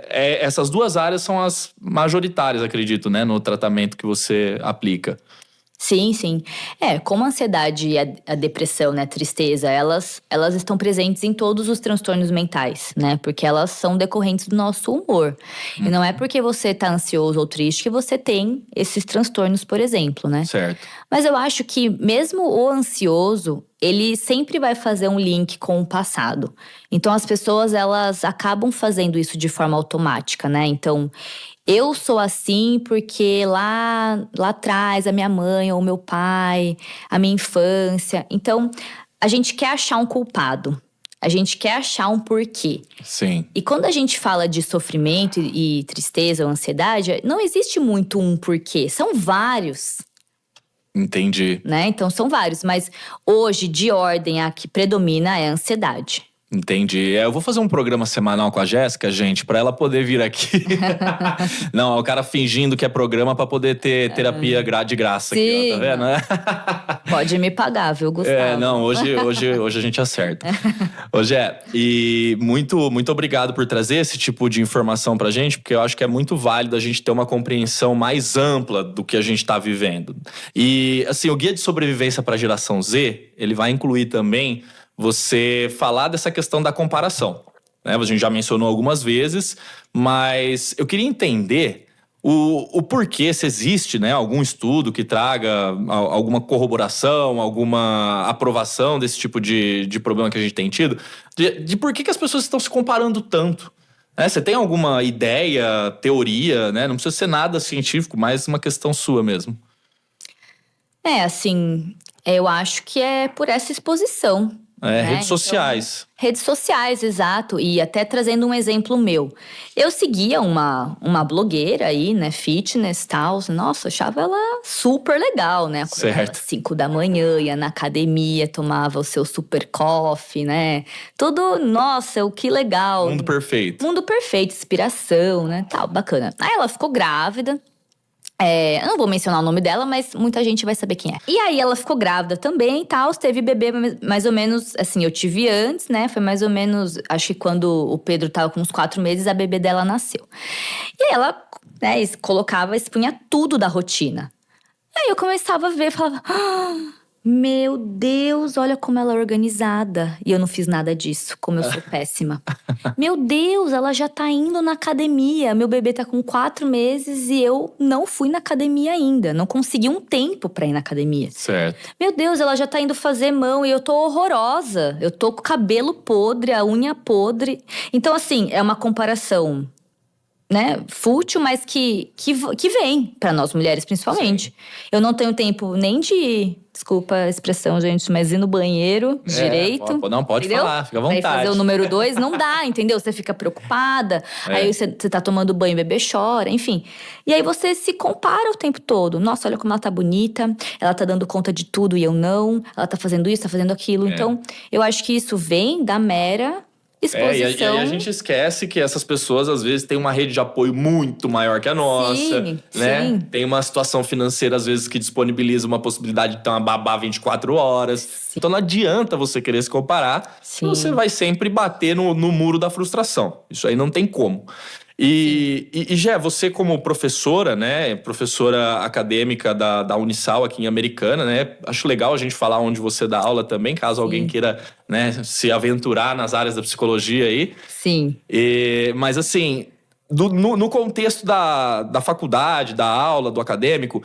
essas duas áreas são as majoritárias, acredito, né, no tratamento que você aplica. Sim, sim. Como a ansiedade e a depressão, né, a tristeza, elas estão presentes em todos os transtornos mentais, né? Porque elas são decorrentes do nosso humor. E não é porque você tá ansioso ou triste que você tem esses transtornos, por exemplo, né? Certo. Mas eu acho que mesmo o ansioso, ele sempre vai fazer um link com o passado. Então as pessoas, elas acabam fazendo isso de forma automática, né? Então, eu sou assim porque lá atrás a minha mãe ou meu pai, a minha infância. Então, a gente quer achar um culpado. A gente quer achar um porquê. Sim. E quando a gente fala de sofrimento e tristeza ou ansiedade, não existe muito um porquê. São vários. Entendi. Né? Então, são vários. Mas hoje, de ordem, a que predomina é a ansiedade. Entendi. Eu vou fazer um programa semanal com a Jéssica, gente, pra ela poder vir aqui. Não, é o cara fingindo que é programa pra poder ter terapia de graça. Sim. Aqui, ó, tá vendo? Pode me pagar, viu, Gustavo? Não, hoje a gente acerta. E muito obrigado por trazer esse tipo de informação pra gente, porque eu acho que é muito válido a gente ter uma compreensão mais ampla do que a gente tá vivendo. E, assim, o Guia de Sobrevivência pra Geração Z, ele vai incluir também você falar dessa questão da comparação, né? A gente já mencionou algumas vezes, mas eu queria entender o porquê, se existe, né, algum estudo que traga alguma corroboração, alguma aprovação desse tipo de problema que a gente tem tido, de por que as pessoas estão se comparando tanto. Você tem alguma ideia, teoria, né? Não precisa ser nada científico, mas uma questão sua mesmo. Assim, eu acho que é por essa exposição. Redes sociais. Então, redes sociais, exato. E até trazendo um exemplo meu. Eu seguia uma blogueira aí, né, fitness e tal. Nossa, achava ela super legal, né? Acordava às 5 da manhã, ia na academia, tomava o seu super coffee, né? Tudo, nossa, o que legal. Mundo perfeito. Mundo perfeito, inspiração, né? Tal, bacana. Aí ela ficou grávida. Eu não vou mencionar o nome dela, mas muita gente vai saber quem é. E aí ela ficou grávida também e tal, teve bebê mais ou menos, assim, eu tive antes, né? Foi mais ou menos, acho que quando o Pedro tava com uns 4 meses, a bebê dela nasceu. E aí ela, né, expunha tudo da rotina. Aí eu começava a ver e falava… Meu Deus, olha como ela é organizada. E eu não fiz nada disso, como eu sou péssima. Meu Deus, ela já tá indo na academia. Meu bebê tá com 4 meses e eu não fui na academia ainda. Não consegui um tempo pra ir na academia. Certo. Meu Deus, ela já tá indo fazer mão e eu tô horrorosa. Eu tô com o cabelo podre, a unha podre. Então, assim, é uma comparação, né, fútil, mas que vem pra nós mulheres, principalmente. Sim. Eu não tenho tempo nem de… Desculpa a expressão, gente, mas ir no banheiro direito. Não, pode entendeu? falar, fica à vontade. Aí fazer o número 2 não dá, entendeu? Você fica preocupada, aí você tá tomando banho, o bebê chora, enfim. E aí você se compara o tempo todo. Nossa, olha como ela tá bonita, ela tá dando conta de tudo e eu não. Ela tá fazendo isso, tá fazendo aquilo. Então, eu acho que isso vem da mera exposição. E a gente esquece que essas pessoas, às vezes, têm uma rede de apoio muito maior que a nossa, Sim, né? sim. Tem uma situação financeira, às vezes, que disponibiliza uma possibilidade de ter uma babá 24 horas. Sim. Então não adianta você querer se comparar, Sim. você vai sempre bater no muro da frustração. Isso aí não tem como. E Gé, você como professora, né, professora acadêmica da Unisal aqui em Americana, né, acho legal a gente falar onde você dá aula também, caso alguém queira, né, se aventurar nas áreas da psicologia aí. Sim. Mas assim, no contexto da faculdade, da aula, do acadêmico,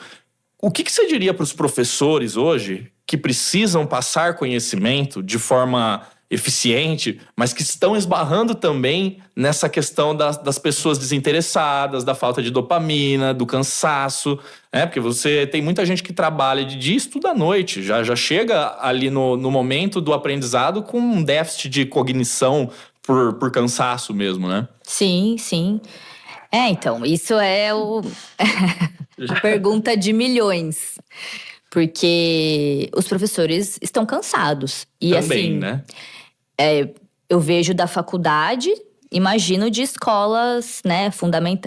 o que você diria para os professores hoje que precisam passar conhecimento de forma eficiente, mas que estão esbarrando também nessa questão das pessoas desinteressadas, da falta de dopamina, do cansaço, né? Porque você tem muita gente que trabalha de dia e estuda à noite, já chega ali no momento do aprendizado com um déficit de cognição por cansaço mesmo, né? Sim, sim. Então, isso é a pergunta de milhões. Porque os professores estão cansados. E Também, assim, né? eu vejo da faculdade, imagino de escolas, né,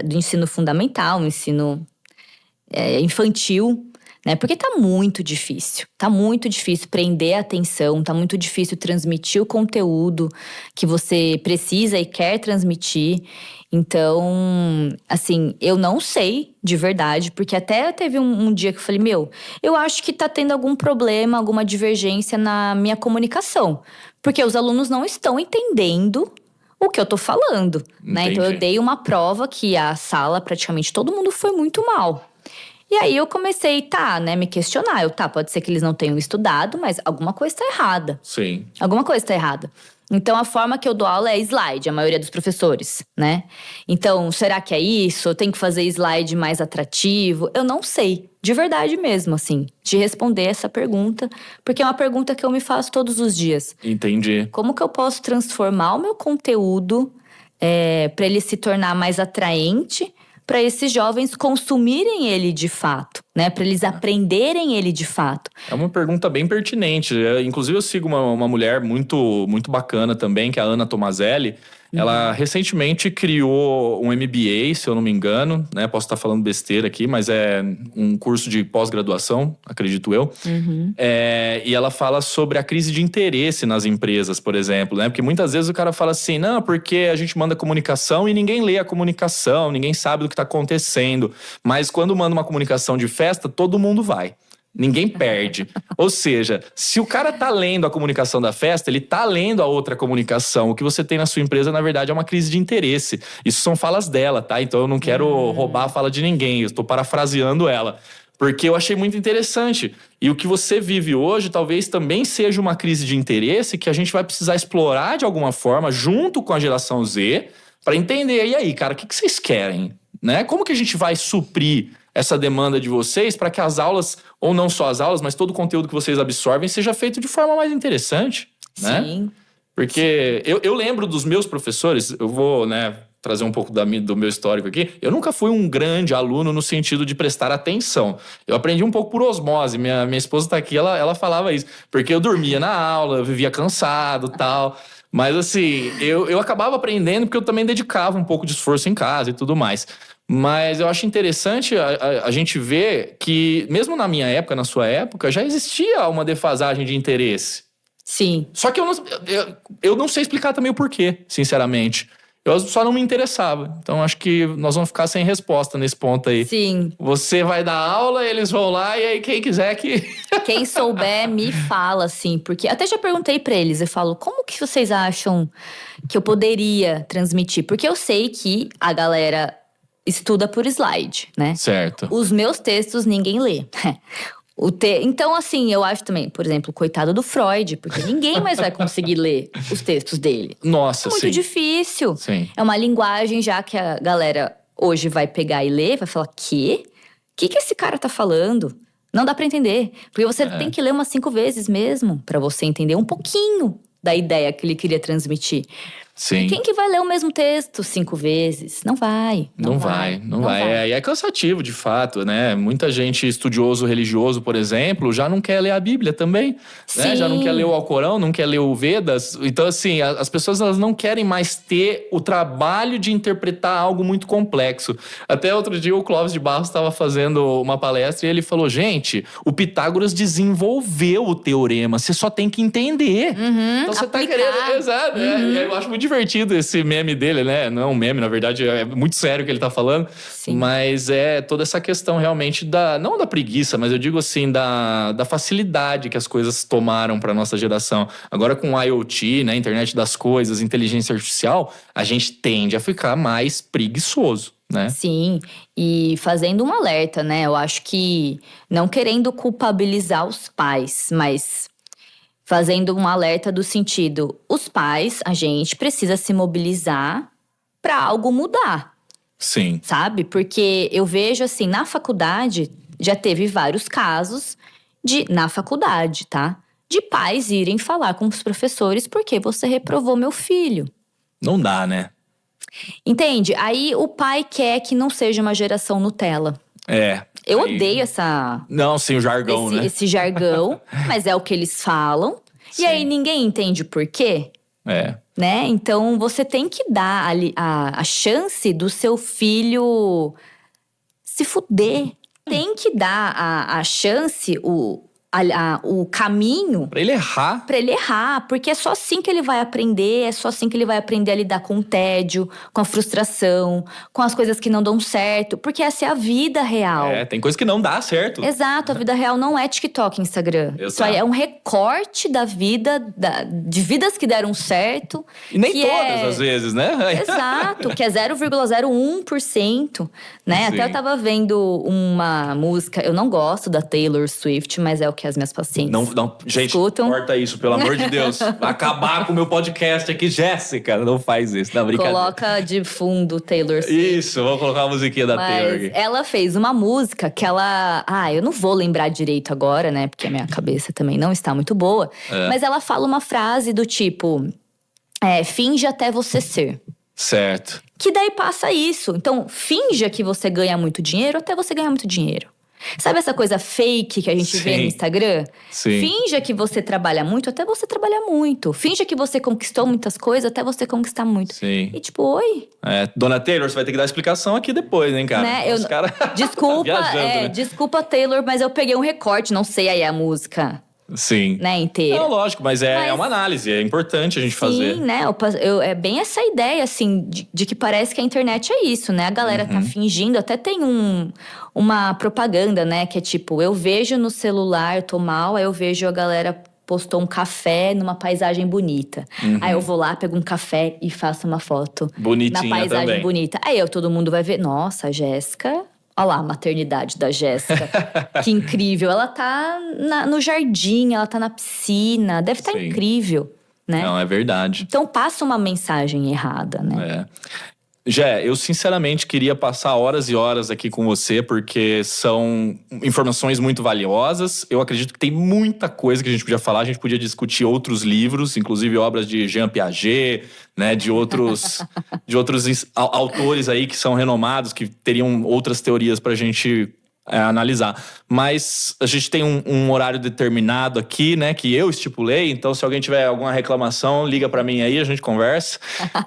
do ensino fundamental, ensino infantil, né? Porque tá muito difícil. Tá muito difícil prender a atenção, tá muito difícil transmitir o conteúdo que você precisa e quer transmitir. Então, assim, eu não sei de verdade, porque até teve um dia que eu falei, eu acho que tá tendo algum problema, alguma divergência na minha comunicação. Porque os alunos não estão entendendo o que eu tô falando, né? Então, eu dei uma prova que a sala, praticamente todo mundo foi muito mal. E aí eu comecei, me questionar. Pode ser que eles não tenham estudado, mas alguma coisa tá errada. Sim. Alguma coisa tá errada. Então, a forma que eu dou aula é slide, a maioria dos professores, né? Então, será que é isso? Eu tenho que fazer slide mais atrativo? Eu não sei, de verdade mesmo, assim, de responder essa pergunta. Porque é uma pergunta que eu me faço todos os dias. Entendi. Como que eu posso transformar o meu conteúdo para ele se tornar mais atraente, para esses jovens consumirem ele de fato, né? Para eles aprenderem ele de fato. É uma pergunta bem pertinente. Inclusive, eu sigo uma mulher muito, muito bacana também, que é a Ana Tomazelli. Ela recentemente criou um MBA, se eu não me engano, né? Posso estar falando besteira aqui, mas é um curso de pós-graduação, acredito eu. E ela fala sobre a crise de interesse nas empresas, por exemplo, né? Porque muitas vezes o cara fala assim, não, porque a gente manda comunicação e ninguém lê a comunicação, ninguém sabe do que está acontecendo. Mas quando manda uma comunicação de festa, todo mundo vai. Ninguém perde. Ou seja, se o cara tá lendo a comunicação da festa, ele tá lendo a outra comunicação. O que você tem na sua empresa, na verdade, é uma crise de interesse. Isso são falas dela, tá? Então eu não quero roubar a fala de ninguém. Eu estou parafraseando ela. Porque eu achei muito interessante. E o que você vive hoje talvez também seja uma crise de interesse que a gente vai precisar explorar de alguma forma, junto com a geração Z, para entender. E aí, cara, o que vocês querem? Né? Como que a gente vai suprir essa demanda de vocês para que as aulas, ou não só as aulas, mas todo o conteúdo que vocês absorvem seja feito de forma mais interessante, né? Sim. Porque eu lembro dos meus professores, eu vou, né, trazer um pouco do meu histórico aqui. Eu nunca fui um grande aluno no sentido de prestar atenção. Eu aprendi um pouco por osmose. Minha esposa tá aqui, ela falava isso. Porque eu dormia na aula, eu vivia cansado e tal. Mas assim, eu acabava aprendendo porque eu também dedicava um pouco de esforço em casa e tudo mais. Mas eu acho interessante a gente ver que, mesmo na minha época, na sua época, já existia uma defasagem de interesse. Sim. Só que eu não sei explicar também o porquê, sinceramente. Eu só não me interessava. Então, acho que nós vamos ficar sem resposta nesse ponto aí. Sim. Você vai dar aula, eles vão lá, e aí quem quiser que... Quem souber, me fala, assim. Porque até já perguntei pra eles, eu falo, como que vocês acham que eu poderia transmitir? Porque eu sei que a galera estuda por slide, né? Certo. Os meus textos ninguém lê. Então, assim, eu acho também, por exemplo, coitado do Freud, porque ninguém mais vai conseguir ler os textos dele. Nossa, é muito difícil. Sim. É uma linguagem já que a galera hoje vai pegar e ler, vai falar, quê? O que esse cara tá falando? Não dá pra entender. Porque você tem que ler umas 5 vezes mesmo pra você entender um pouquinho da ideia que ele queria transmitir. Sim. E quem que vai ler o mesmo texto 5 vezes? Não vai. Não vai. É cansativo, de fato, né? Muita gente estudioso religioso, por exemplo, já não quer ler a Bíblia também, né? Já não quer ler o Alcorão, não quer ler o Vedas. Então, assim, as pessoas elas não querem mais ter o trabalho de interpretar algo muito complexo. Até outro dia o Clóvis de Barros estava fazendo uma palestra e ele falou, gente, o Pitágoras desenvolveu o teorema, você só tem que entender. Então você tá querendo... Exato, eu acho muito divertido esse meme dele, né? Não é um meme, na verdade, é muito sério o que ele tá falando. Sim. Mas é toda essa questão realmente não da preguiça, mas eu digo assim, da facilidade que as coisas tomaram pra nossa geração. Agora com o IoT, né? Internet das coisas, inteligência artificial, a gente tende a ficar mais preguiçoso, né? Sim, e fazendo um alerta, né? Eu acho que não querendo culpabilizar os pais, mas fazendo um alerta do sentido, os pais, a gente precisa se mobilizar para algo mudar. Sim. Sabe? Porque eu vejo assim, na faculdade, já teve vários casos na faculdade, tá? De pais irem falar com os professores porque você reprovou meu filho. Não dá, né? Entende? Aí o pai quer que não seja uma geração Nutella. Eu odeio essa… Não, sim, o jargão, né? Esse jargão, mas é o que eles falam. Sim. E aí ninguém entende por quê. Né? Então você tem que dar a chance do seu filho se fuder. Tem que dar a chance, o caminho… Pra ele errar. Pra ele errar, porque é só assim que ele vai aprender, é só assim que ele vai aprender a lidar com o tédio, com a frustração, com as coisas que não dão certo, porque essa é a vida real. Tem coisa que não dá certo. Exato, a vida real não é TikTok, Instagram. Exato. Isso aí é um recorte da vida, de vidas que deram certo. E nem todas, às vezes, né? Exato, que é 0,01%, né? Sim. Até eu tava vendo uma música, eu não gosto da Taylor Swift, mas é o que as minhas pacientes não, gente, escutam. Corta isso, pelo amor de Deus. Vai acabar com o meu podcast aqui, Jéssica. Não faz isso, não, brincadeira. Coloca de fundo Taylor Swift. Isso, vou colocar a musiquinha da Taylor aqui. Ela fez uma música que ela… eu não vou lembrar direito agora, né? Porque a minha cabeça também não está muito boa. Mas ela fala uma frase do tipo… finge até você ser. Certo. Que daí passa isso. Então, finja que você ganha muito dinheiro até você ganhar muito dinheiro. Sabe essa coisa fake que a gente vê no Instagram? Sim. Finja que você trabalha muito até você trabalhar muito. Finja que você conquistou muitas coisas até você conquistar muito. Sim. E tipo, oi… Dona Taylor, você vai ter que dar explicação aqui depois, hein, cara? Né? Desculpa, viajando, né? Desculpa, Taylor, mas eu peguei um recorte, não sei aí a música. Sim. Né, inteira. Não, lógico, mas é uma análise, é importante a gente fazer. Sim, né? É bem essa ideia, assim, de que parece que a internet é isso, né? A galera tá fingindo, até tem uma propaganda, né? Que é tipo, eu vejo no celular, eu tô mal, aí eu vejo a galera postou um café numa paisagem bonita. Aí eu vou lá, pego um café e faço uma foto bonitinha na paisagem também. Bonita. Aí todo mundo vai ver, nossa, a Jéssica… Olha lá a maternidade da Jéssica, que incrível. Ela tá no jardim, ela tá na piscina, deve estar incrível, né? Não, é verdade. Então passa uma mensagem errada, né? Jé, eu sinceramente queria passar horas e horas aqui com você, porque são informações muito valiosas. Eu acredito que tem muita coisa que a gente podia falar. A gente podia discutir outros livros, inclusive obras de Jean Piaget, né, de outros autores aí que são renomados, que teriam outras teorias pra gente analisar. Mas a gente tem um horário determinado aqui, né, que eu estipulei. Então, se alguém tiver alguma reclamação, liga pra mim aí, a gente conversa.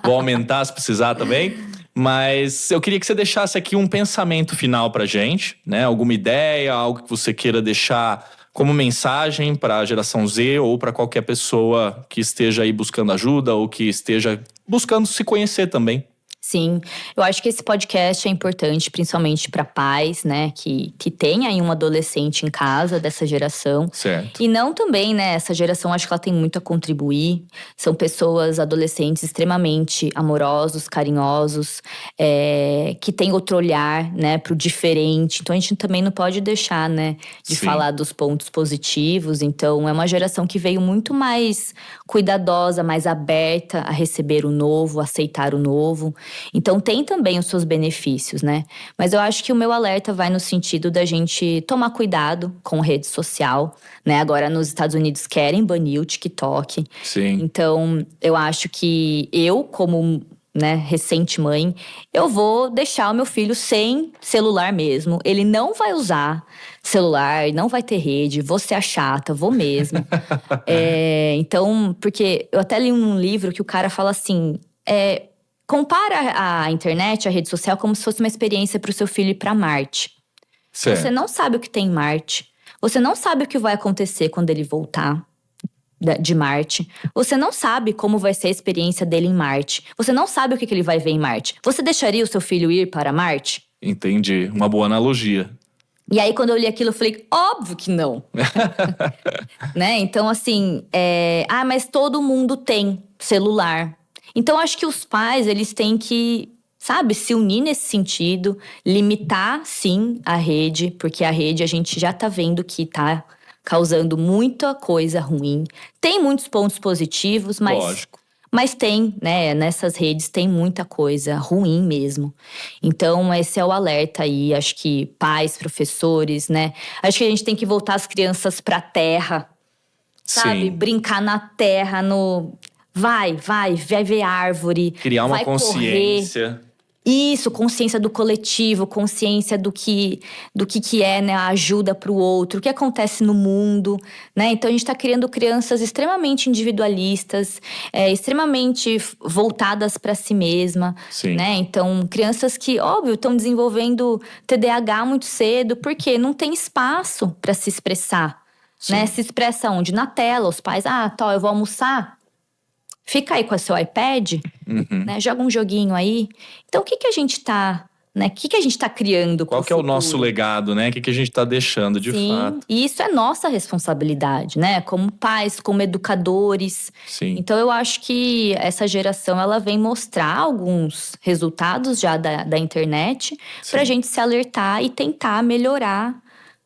Vou aumentar se precisar também. Mas eu queria que você deixasse aqui um pensamento final pra gente, né? Alguma ideia, algo que você queira deixar como mensagem para a geração Z ou para qualquer pessoa que esteja aí buscando ajuda ou que esteja buscando se conhecer também. Sim, eu acho que esse podcast é importante, principalmente para pais, né, que tem aí um adolescente em casa dessa geração. Certo. E não também, né, essa geração acho que ela tem muito a contribuir. São pessoas, adolescentes extremamente amorosos, carinhosos, que têm outro olhar, né, pro diferente. Então a gente também não pode deixar, né, de falar dos pontos positivos. Então é uma geração que veio muito mais cuidadosa, mais aberta a receber o novo, aceitar o novo. Então tem também os seus benefícios, né? Mas eu acho que o meu alerta vai no sentido da gente tomar cuidado com rede social, né? Agora nos Estados Unidos querem banir o TikTok. Sim. Então eu acho que eu, como, né, recente mãe, eu vou deixar o meu filho sem celular mesmo. Ele não vai usar celular, não vai ter rede, vou ser a chata, vou mesmo. Então, porque eu até li um livro que o cara fala assim, compara a internet, a rede social, como se fosse uma experiência para o seu filho ir para Marte. Certo. Você não sabe o que tem em Marte. Você não sabe o que vai acontecer quando ele voltar de Marte. Você não sabe como vai ser a experiência dele em Marte. Você não sabe o que ele vai ver em Marte. Você deixaria o seu filho ir para Marte? Entendi. Uma boa analogia. E aí, quando eu li aquilo, eu falei, óbvio que não. Né? Então, assim, mas todo mundo tem celular. Então, acho que os pais, eles têm que, sabe, se unir nesse sentido. Limitar, sim, a rede. Porque a rede, a gente já tá vendo que tá causando muita coisa ruim. Tem muitos pontos positivos, mas… Lógico. Mas tem, né? Nessas redes tem muita coisa ruim mesmo. Então, esse é o alerta aí. Acho que pais, professores, né? Acho que a gente tem que voltar as crianças pra terra. Sabe? Sim. Brincar na terra, Vai ver árvore. Criar uma vai consciência. Correr. Isso, consciência do coletivo, consciência do que é, né, a ajuda para o outro, o que acontece no mundo, né? Então a gente está criando crianças extremamente individualistas, extremamente voltadas para si mesma, Sim. né? Então crianças que, óbvio, estão desenvolvendo TDAH muito cedo, porque não tem espaço para se expressar, né? Se expressa onde? Na tela, os pais, eu vou almoçar. Fica aí com o seu iPad, né? Joga um joguinho aí. Então, o que a gente tá, né? O que a gente tá criando pro Qual que é o futuro? nosso legado, né? O que a gente tá deixando, de fato. E isso é nossa responsabilidade, né? Como pais, como educadores. Sim. Então, eu acho que essa geração, ela vem mostrar alguns resultados já da internet pra gente se alertar e tentar melhorar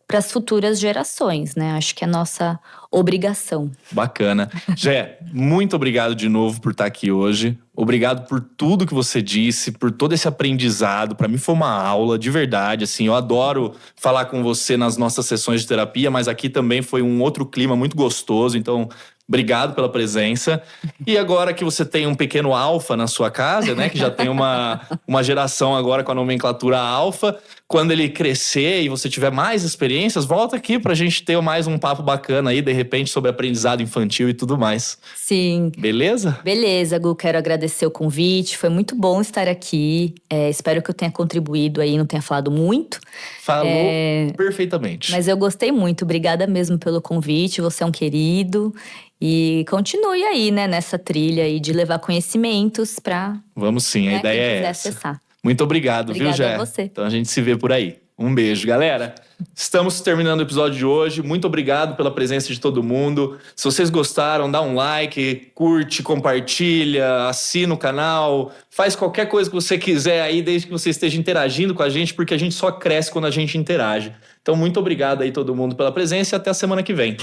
para as futuras gerações, né? Acho que é nossa obrigação. Bacana. Gé, muito obrigado de novo por estar aqui hoje. Obrigado por tudo que você disse, por todo esse aprendizado. Para mim foi uma aula, de verdade. Assim, eu adoro falar com você nas nossas sessões de terapia, mas aqui também foi um outro clima muito gostoso. Então, obrigado pela presença. E agora que você tem um pequeno alfa na sua casa, né? Que já tem uma geração agora com a nomenclatura alfa. Quando ele crescer e você tiver mais experiências, volta aqui pra gente ter mais um papo bacana aí, de repente, sobre aprendizado infantil e tudo mais. Sim. Beleza? Beleza, Gu. Quero agradecer o convite. Foi muito bom estar aqui. Espero que eu tenha contribuído aí, não tenha falado muito. Falou perfeitamente. Mas eu gostei muito. Obrigada mesmo pelo convite. Você é um querido. E continue aí, né, nessa trilha aí de levar conhecimentos pra… Vamos sim, a ideia é essa. Acessar. Muito obrigado, Obrigada, viu, Gé? a você. Então a gente se vê por aí. Um beijo, galera. Estamos terminando o episódio de hoje. Muito obrigado pela presença de todo mundo. Se vocês gostaram, dá um like, curte, compartilha, assina o canal. Faz qualquer coisa que você quiser aí, desde que você esteja interagindo com a gente, porque a gente só cresce quando a gente interage. Então, muito obrigado aí todo mundo pela presença e até a semana que vem.